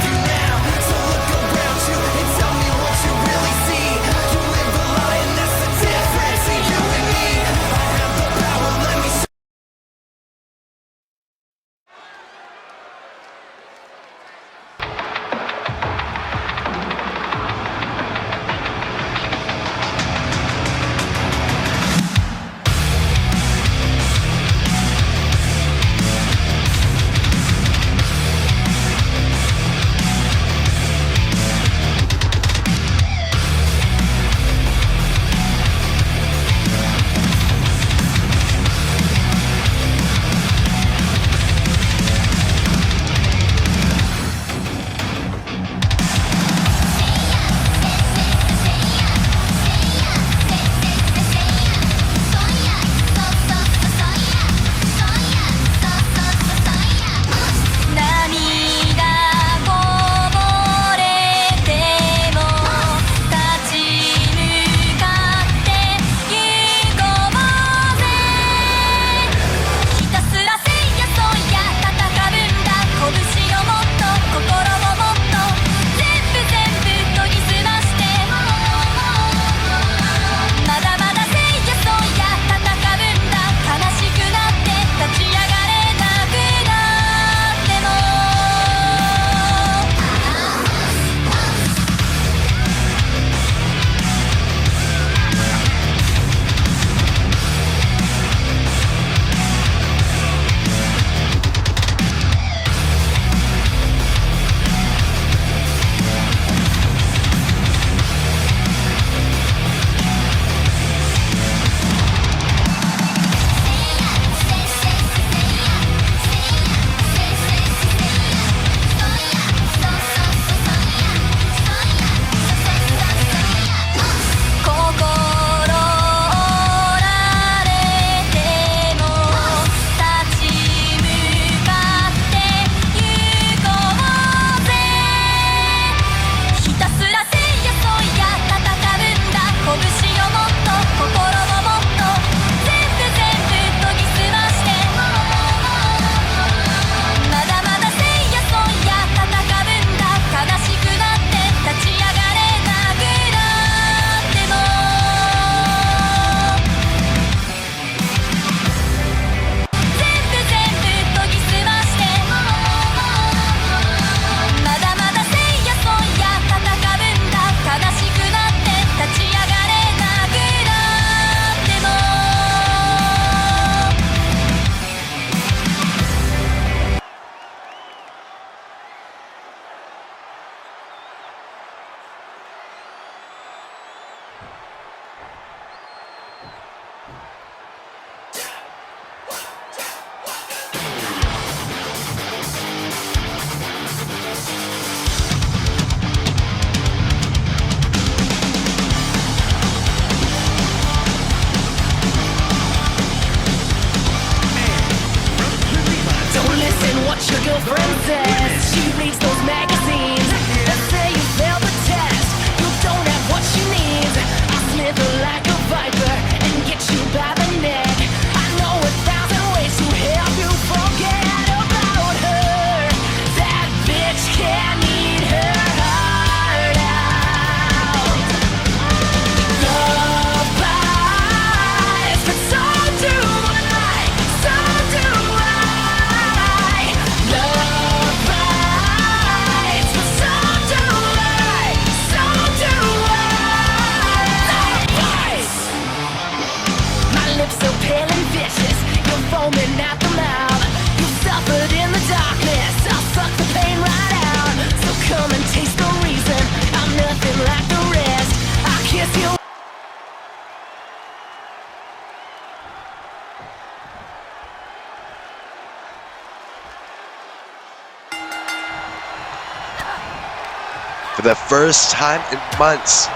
the first time in months,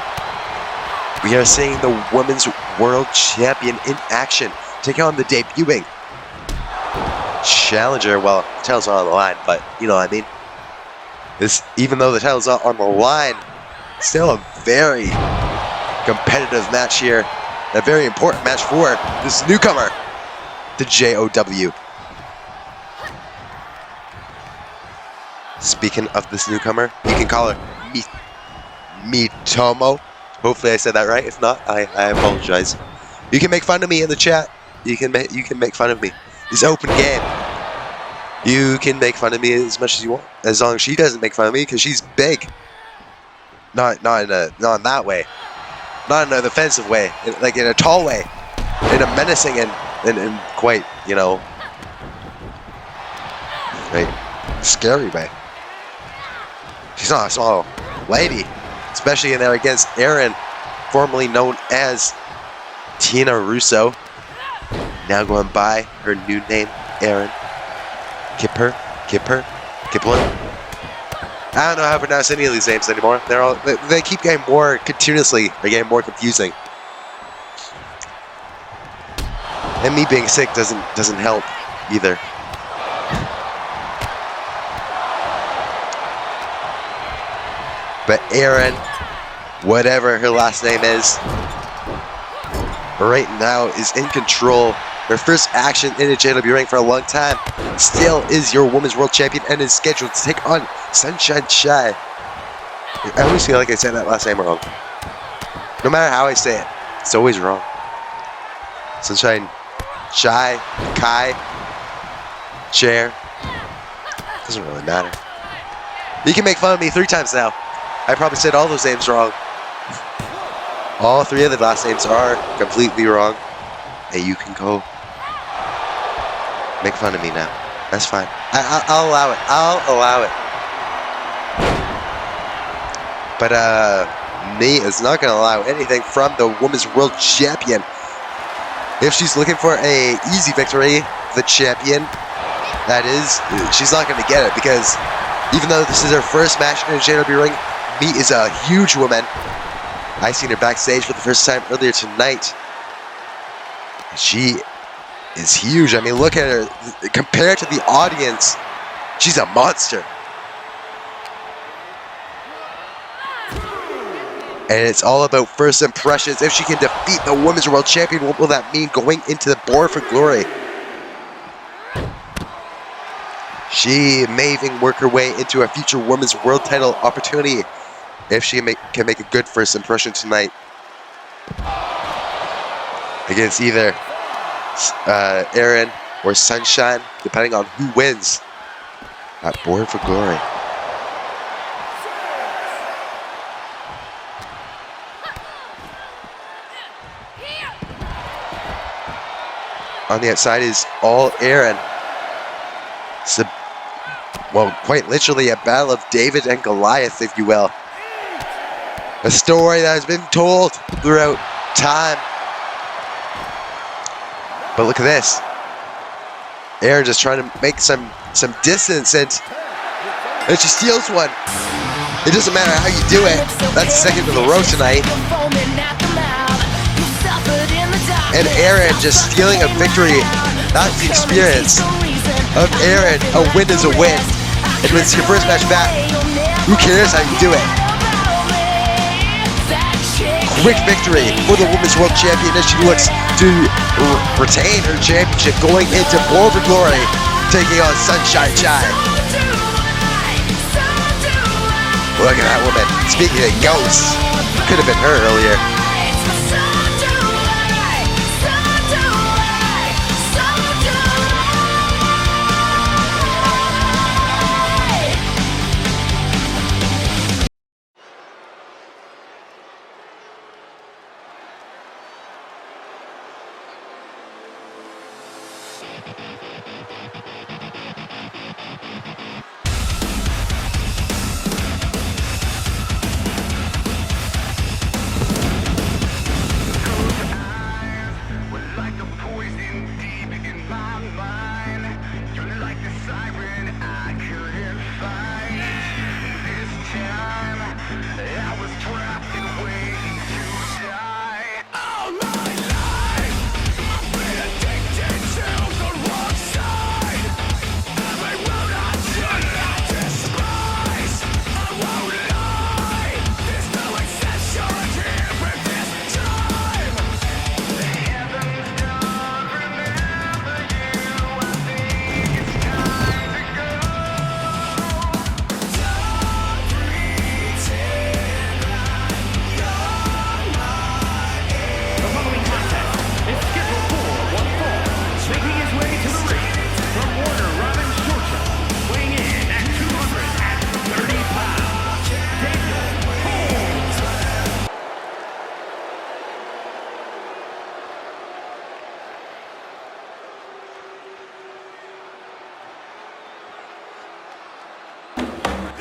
we are seeing the Women's World Champion in action, taking on the debuting challenger. Well, the title's not on the line, but you know what I mean. Even though the title's not on the line, still a very competitive match here. A very important match for this newcomer, the JOW. Speaking of this newcomer, you can call her Mitomo. Hopefully I said that right. If not, I apologize. You can make fun of me in the chat. You can make fun of me. It's open game. You can make fun of me as much as you want, as long as she doesn't make fun of me, because she's big. Not in that way. Not in an offensive way. Like in a tall way, in a menacing and quite, you know, like scary way. She's not a small lady, especially in there against Erin, formerly known as Tina Russo. Now going by her new name, Erin. Kipler. I don't know how to pronounce any of these names anymore. They keep getting more continuously. They're getting more confusing. And me being sick doesn't help either. But Erin, whatever her last name is, right now is in control. Her first action in a JW ring for a long time. Still is your Women's World Champion and is scheduled to take on Sunshine Shy. I always feel like I said that last name wrong. No matter how I say it, it's always wrong. Sunshine Shy, Kai, Chair. Doesn't really matter. You can make fun of me 3 times now. I probably said all those names wrong. All 3 of the last names are completely wrong. And you can go make fun of me now. That's fine. I'll allow it. I'll allow it. But me is not going to allow anything from the Women's World Champion. If she's looking for a easy victory, the champion, that is, she's not going to get it, because even though this is her first match in a JW ring, Me is a huge woman. I seen her backstage for the first time earlier tonight. She is huge. I mean, look at her. Compared to the audience, she's a monster. And it's all about first impressions. If she can defeat the Women's World Champion, what will that mean going into the Born for Glory? She may even work her way into a future Women's World title opportunity if she can make a good first impression tonight against either Erin or Sunshine, depending on who wins at Born for Glory. On the outside is all Erin. Well, quite literally a battle of David and Goliath, if you will. A story that has been told throughout time. But look at this. Erin just trying to make some distance, and she steals one. It doesn't matter how you do it. That's second in a row tonight. And Erin just stealing a victory. That's the experience of Erin. A win is a win. And when it's your first match back, who cares how you do it? Quick victory for the Women's World Champion as she looks to retain her championship going into Born for Glory, taking on Sunshine Shy. Look at that woman. Speaking of ghosts, could have been her earlier.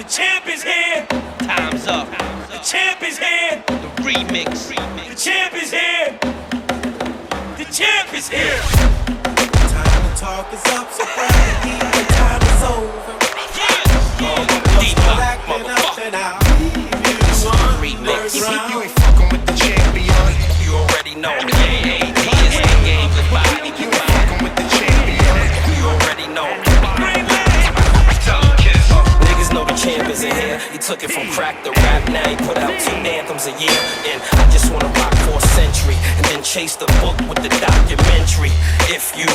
champ is here. Time's up. The champ is here. The remix. The champ is here. The champ is here. Time to talk is up, so grab the heat. The time is over. All the girls start acting up, and I'll leave you underground. You ain't fucking with the champion. You already know. Yeah, is the game. Goodbye. You ain't fucking with the champion. You already know. Niggas know the champ is in here. He took it from crack to rap. Now he put out 2 anthems a year. And I just wanna rock for a century and then chase the book with the documentary. If you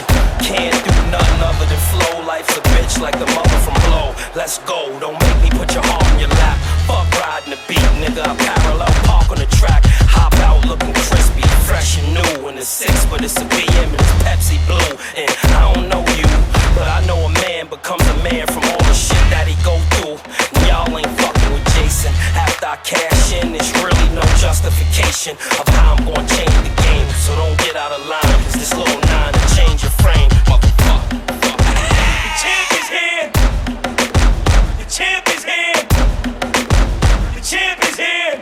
can't do nothing other than flow, life's a bitch like the mother from Blow. Let's go. Don't make me put your heart on your lap. Fuck riding the beat, nigga. I parallel park on the track. Hop out looking crispy, fresh and new in the 6, but it's a BM and it's Pepsi Blue. And I don't know you, but I know a man becomes a man from all the shit that he go through. And y'all ain't fucking with Jason. After I cash in, there's really no justification of how I'm gonna change the game. So don't get out of line, cause this little 9 to change your frame. Motherfucker. The champ is here. The champ is here. The champ is here.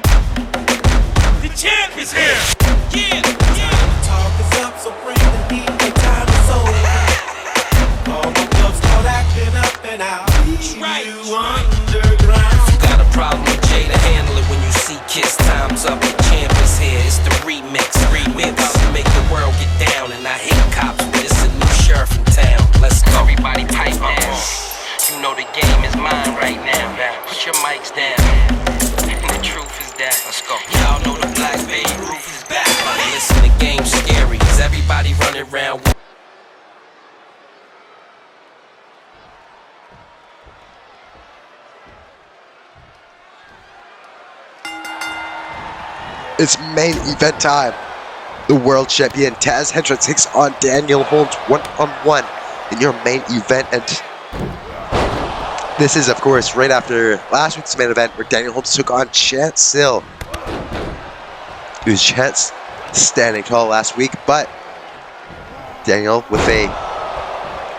The champ is here. Yeah. Talk is up, so bring the heat. The time is over. All the clubs start acting up, and I'll leave you underground. Got a problem with Jay to handle it when you see Kiss. Time's up, the champ is here. It's the remix. We're about to make the world get down, and I hate cops, but it's a new sheriff in town. Let's go. Everybody pipe down. You know the game is mine right now. Put your mics down. And the truth is that. Let's go. Y'all know the Black Baby roof is back. Listen, the game's scary, cause everybody running around. It's main event time. The world champion Taz Hendricks takes on Daniel Holmes one-on-one in your main event. And this is, of course, right after last week's main event where Daniel Holmes took on Chance Hill. It was Chance standing tall last week, but Daniel with a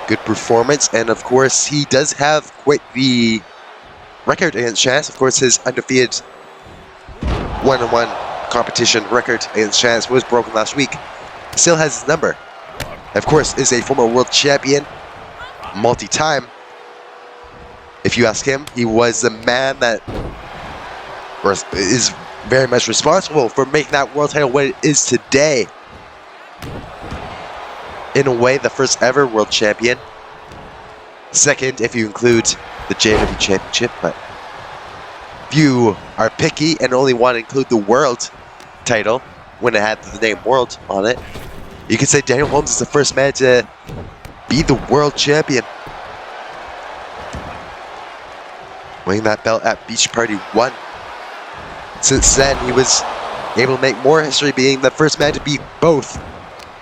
good performance. And, of course, he does have quite the record against Chance. Of course, his undefeated one-on-one competition record against Chance was broken last week. Still has his number. Of course, is a former world champion, multi-time. If you ask him, he was the man that is very much responsible for making that world title what it is today. In a way, the first ever world champion. Second, if you include the JOW championship, but if you are picky and only want to include the world title when it had the name World on it, you could say Daniel Holmes is the first man to be the world champion. Winning that belt at Beach Party 1. Since then, he was able to make more history, being the first man to be both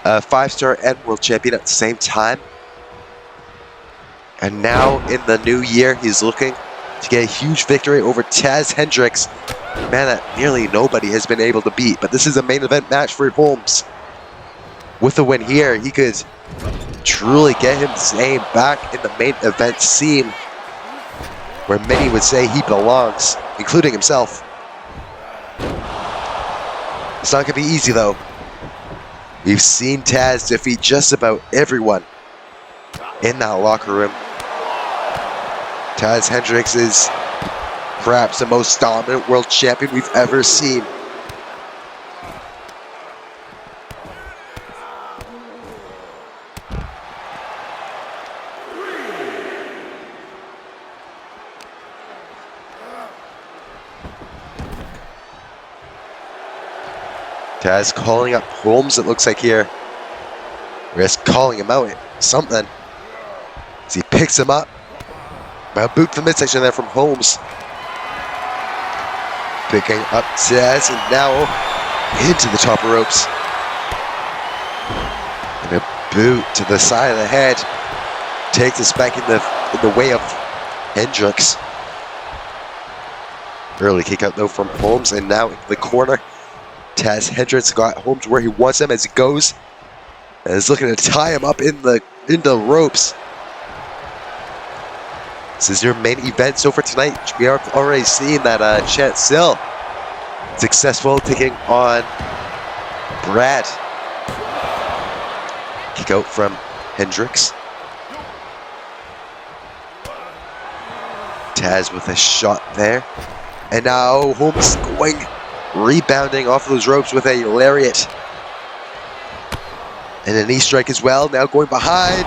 a 5-star and world champion at the same time. And now in the new year, he's looking to get a huge victory over Taz Hendricks, a man that nearly nobody has been able to beat. But this is a main event match for Holmes. With a win here, he could truly get his name back in the main event scene, where many would say he belongs, including himself. It's not going to be easy, though. We've seen Taz defeat just about everyone in that locker room. Taz Hendricks is perhaps the most dominant world champion we've ever seen. Taz calling up Holmes, it looks like here. Or just calling him out, something. As he picks him up. A boot to the midsection there from Holmes. Picking up Taz, and now into the top ropes. And a boot to the side of the head. Takes us back in the way of Hendricks. Early kick out though from Holmes, and now into the corner. Taz Hendricks got Holmes where he wants him as he goes. And is looking to tie him up in the ropes. This is your main event so far tonight. We are already seeing that Chant Sill successful taking on Brad. Kick out from Hendricks. Taz with a shot there. And now Holmes going, rebounding off those ropes with a lariat. And a knee strike as well. Now going behind.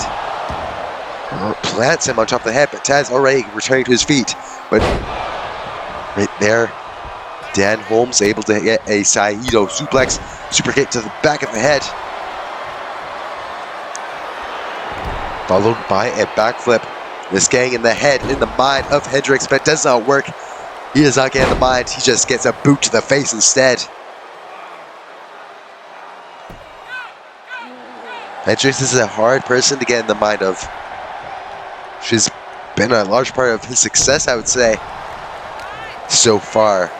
Plants him on top of the head, but Taz already returning to his feet. But right there, Dan Holmes able to get a Saito suplex, super kick to the back of the head. Followed by a backflip. This getting in the head, in the mind of Hendricks, but it does not work. He does not get in the mind, he just gets a boot to the face instead. Hendricks is a hard person to get in the mind of. She's been a large part of his success, I would say, so far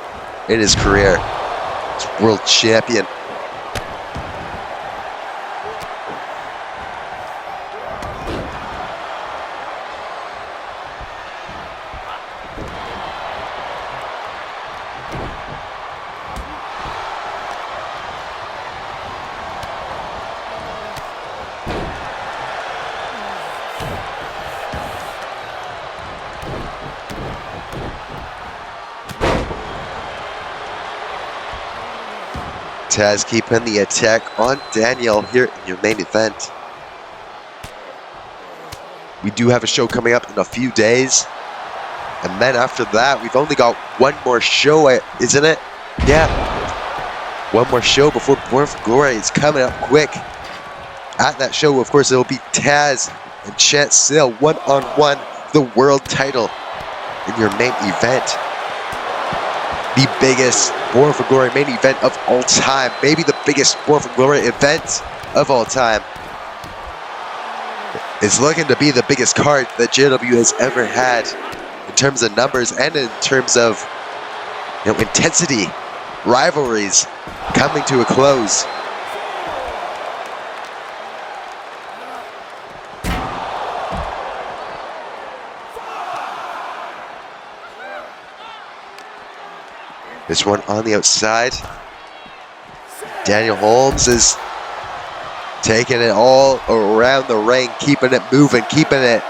in his career. He's world champion. Taz keeping the attack on Daniel here in your main event. We do have a show coming up in a few days. And then after that, we've only got one more show, isn't it? Yeah. One more show before Born for Glory. It's coming up quick. At that show, of course, it will be Taz and Chant Sill one-on-one the world title in your main event. The biggest Born for Glory main event of all time. Maybe the biggest Born for Glory event of all time. It's looking to be the biggest card that JOW has ever had in terms of numbers and in terms of, intensity, rivalries coming to a close. This one on the outside. Daniel Holmes is taking it all around the ring, keeping it moving, keeping it,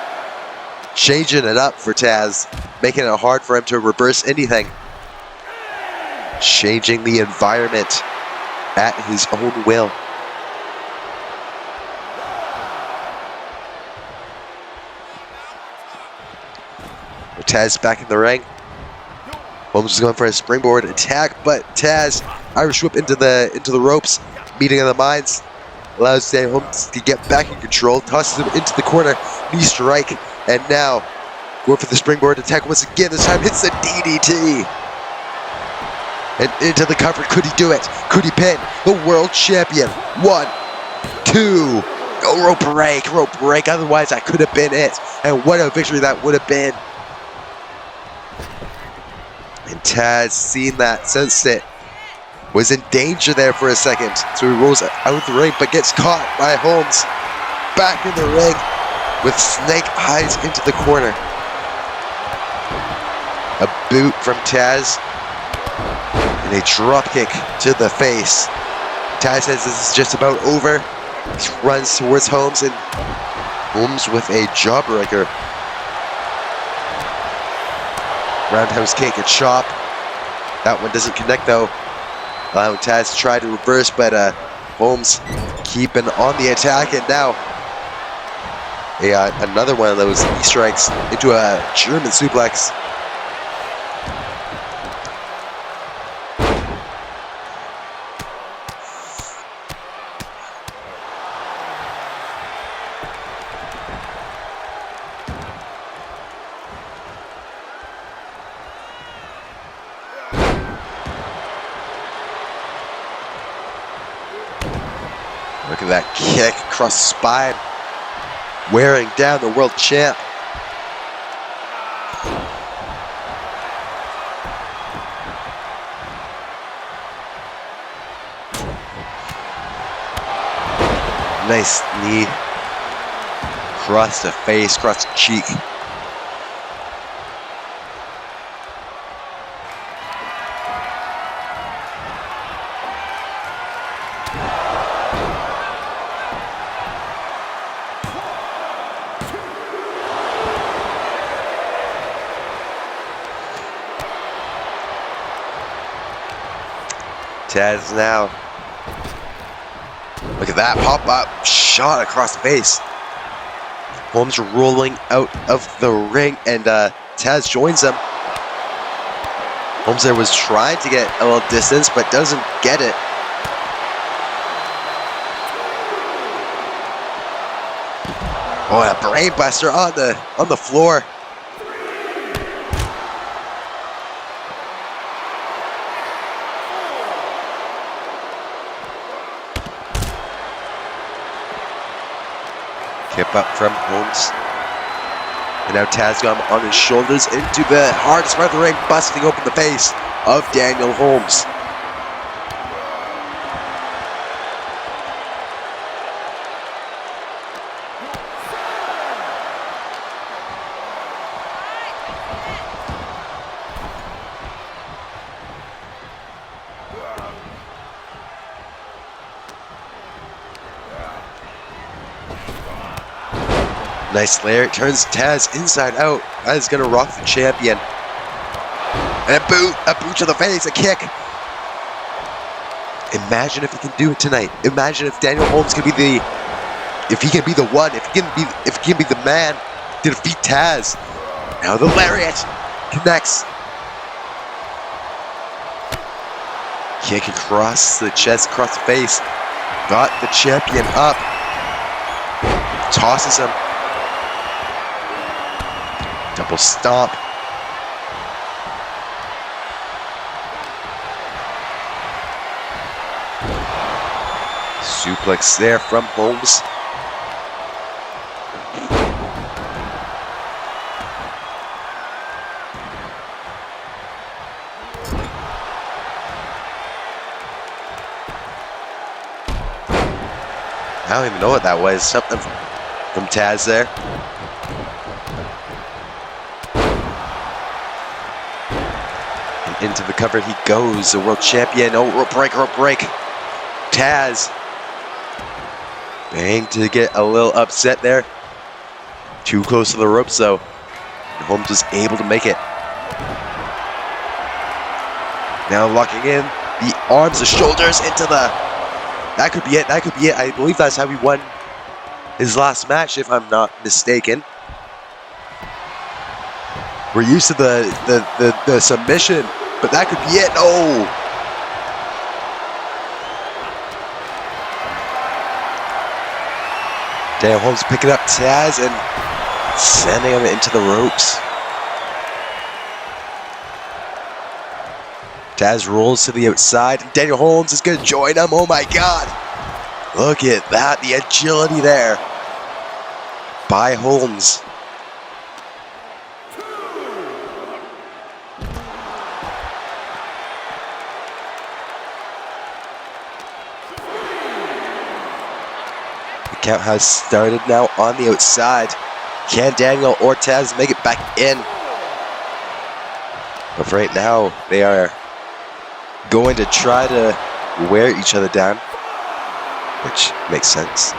changing it up for Taz, making it hard for him to reverse anything. Changing the environment at his own will. Taz back in the ring. Holmes is going for a springboard attack, but Taz, Irish whip into the ropes, meeting of the minds, allows Dan Holmes to get back in control, tosses him into the corner, knee strike, and now going for the springboard attack once again. This time hits the DDT. And into the cover. Could he do it? Could he pin the world champion? 1, 2. No, rope break. Otherwise, that could have been it. And what a victory that would have been. And Taz, seeing that, sensed it, was in danger there for a second. So he rolls out of the ring, but gets caught by Holmes. Back in the ring with snake eyes into the corner. A boot from Taz. And a drop kick to the face. Taz says this is just about over. He runs towards Holmes, and Holmes with a jawbreaker. Roundhouse kick and chop. That one doesn't connect though. Allowing Taz to try to reverse, but Holmes keeping on the attack, and now another one of those knee strikes into a German suplex. Look at that kick across the spine, wearing down the world champ. Nice knee across the face, across the cheek. Taz now. Look at that pop-up shot across the face. Holmes rolling out of the ring, and Taz joins him. Holmes there was trying to get a little distance, but doesn't get it. Oh, a brainbuster on the floor. Kip up from Holmes. And now Taz got him on his shoulders into the hardest part of the ring, busting open the face of Daniel Holmes. Nice layer, it turns Taz inside out. That is gonna rock the champion. And a boot to the face, a kick. Imagine if he can do it tonight. Imagine if Daniel Holmes can be if he can be the one, if he can be the man to defeat Taz. Now the lariat connects. Kick across the chest, across the face. Got the champion up. Tosses him. Double stomp. Suplex there from Holmes. I don't even know what that was. Something from Taz there. And into the cover he goes. The world champion. Oh, rope break, rope break. Taz. Bang to get a little upset there. Too close to the ropes though. And Holmes was able to make it. Now locking in the arms, the shoulders into the... That could be it. That could be it. I believe that's how he won his last match, if I'm not mistaken. We're used to the submission, but that could be it. Oh! Daniel Holmes picking up Taz and sending him into the ropes. Taz rolls to the outside. Daniel Holmes is going to join him. Oh my God. Look at that. The agility there by Holmes. The count has started now on the outside. Can Daniel or Taz make it back in? But for right now, they are going to try to wear each other down, which makes sense.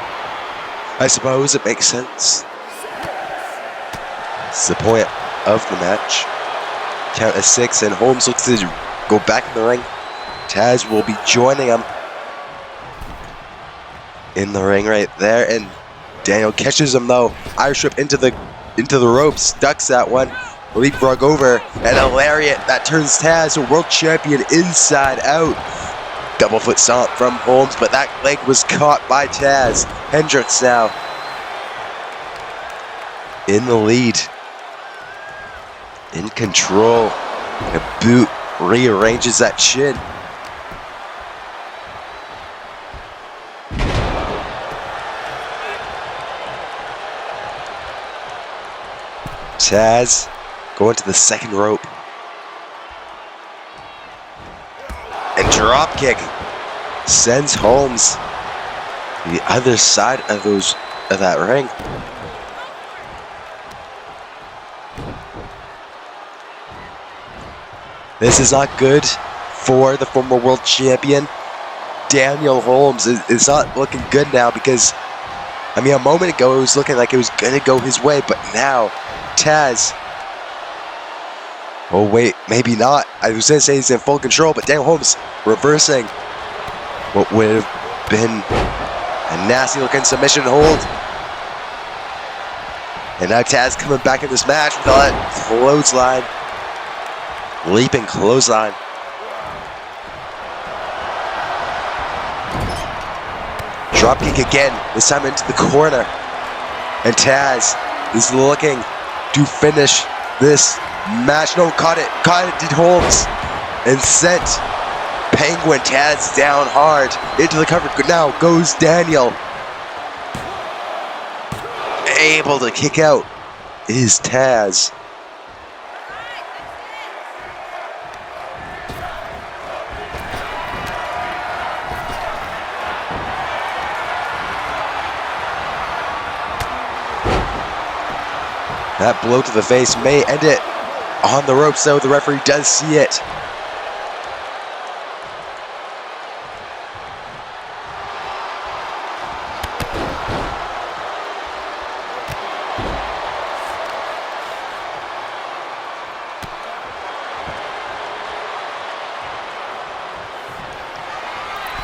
I suppose it makes sense. It's the point of the match. Count as 6, and Holmes looks to go back in the ring. Taz will be joining him in the ring right there, and Daniel catches him though. Irish whip into the ropes, ducks that one. Leapfrog over, and a lariat that turns Taz, a world champion, inside out. Double foot stomp from Holmes, but that leg was caught by Taz. Hendricks now in the lead, in control. A boot rearranges that chin. Taz going to the second rope. And drop kick sends Holmes to the other side of that ring. This is not good for the former world champion. Daniel Holmes is not looking good now because, I mean, a moment ago it was looking like it was going to go his way, but now Taz... Oh wait, maybe not. I was going to say he's in full control, but Daniel Holmes reversing what would have been a nasty looking submission hold. And now Taz coming back in this match with that clothesline. Leaping clothesline. Dropkick again, this time into the corner. And Taz is looking to finish this match. No, caught it, did Holmes. And sent Penguin Taz down hard into the cover. Now goes Daniel. Able to kick out is Taz. That blow to the face may end it on the ropes, though. The referee does see it.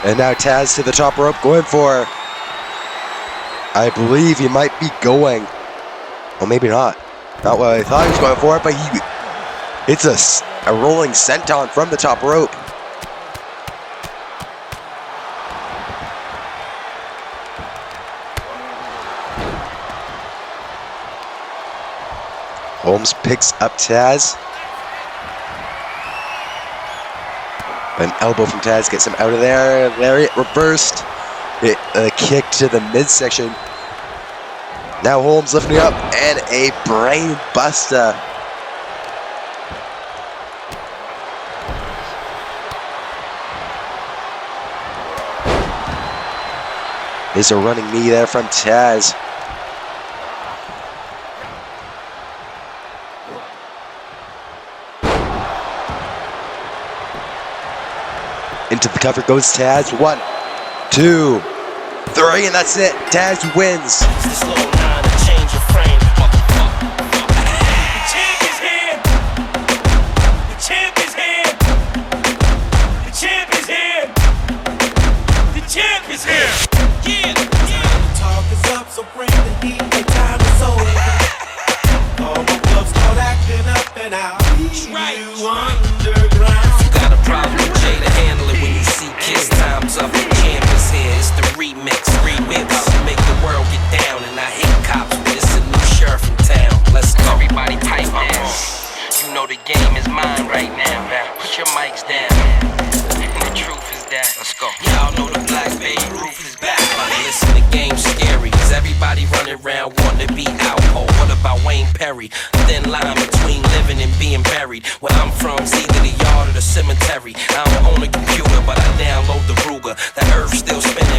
And now Taz to the top rope, going for, I believe he might be going. Well, maybe not. Not what I thought he was going for, but it's a rolling senton from the top rope. Holmes picks up Taz. An elbow from Taz gets him out of there. Lariat reversed. A kick to the midsection. Now Holmes lifting up and a brain buster. There's a running knee there from Taz. Into the cover goes Taz. 1, 2, 3, and that's it. Taz wins. The game is mine right now. Put your mics down. And the truth is that. Let's go. Y'all know the Black Bay roof is back. Listen, the game's scary. Cause everybody running around wanting to be out. Oh, what about Wayne Perry? Thin line between living and being buried. Where I'm from, it's either the yard or the cemetery. I don't own a computer, but I download the Ruger. The earth's still spinning.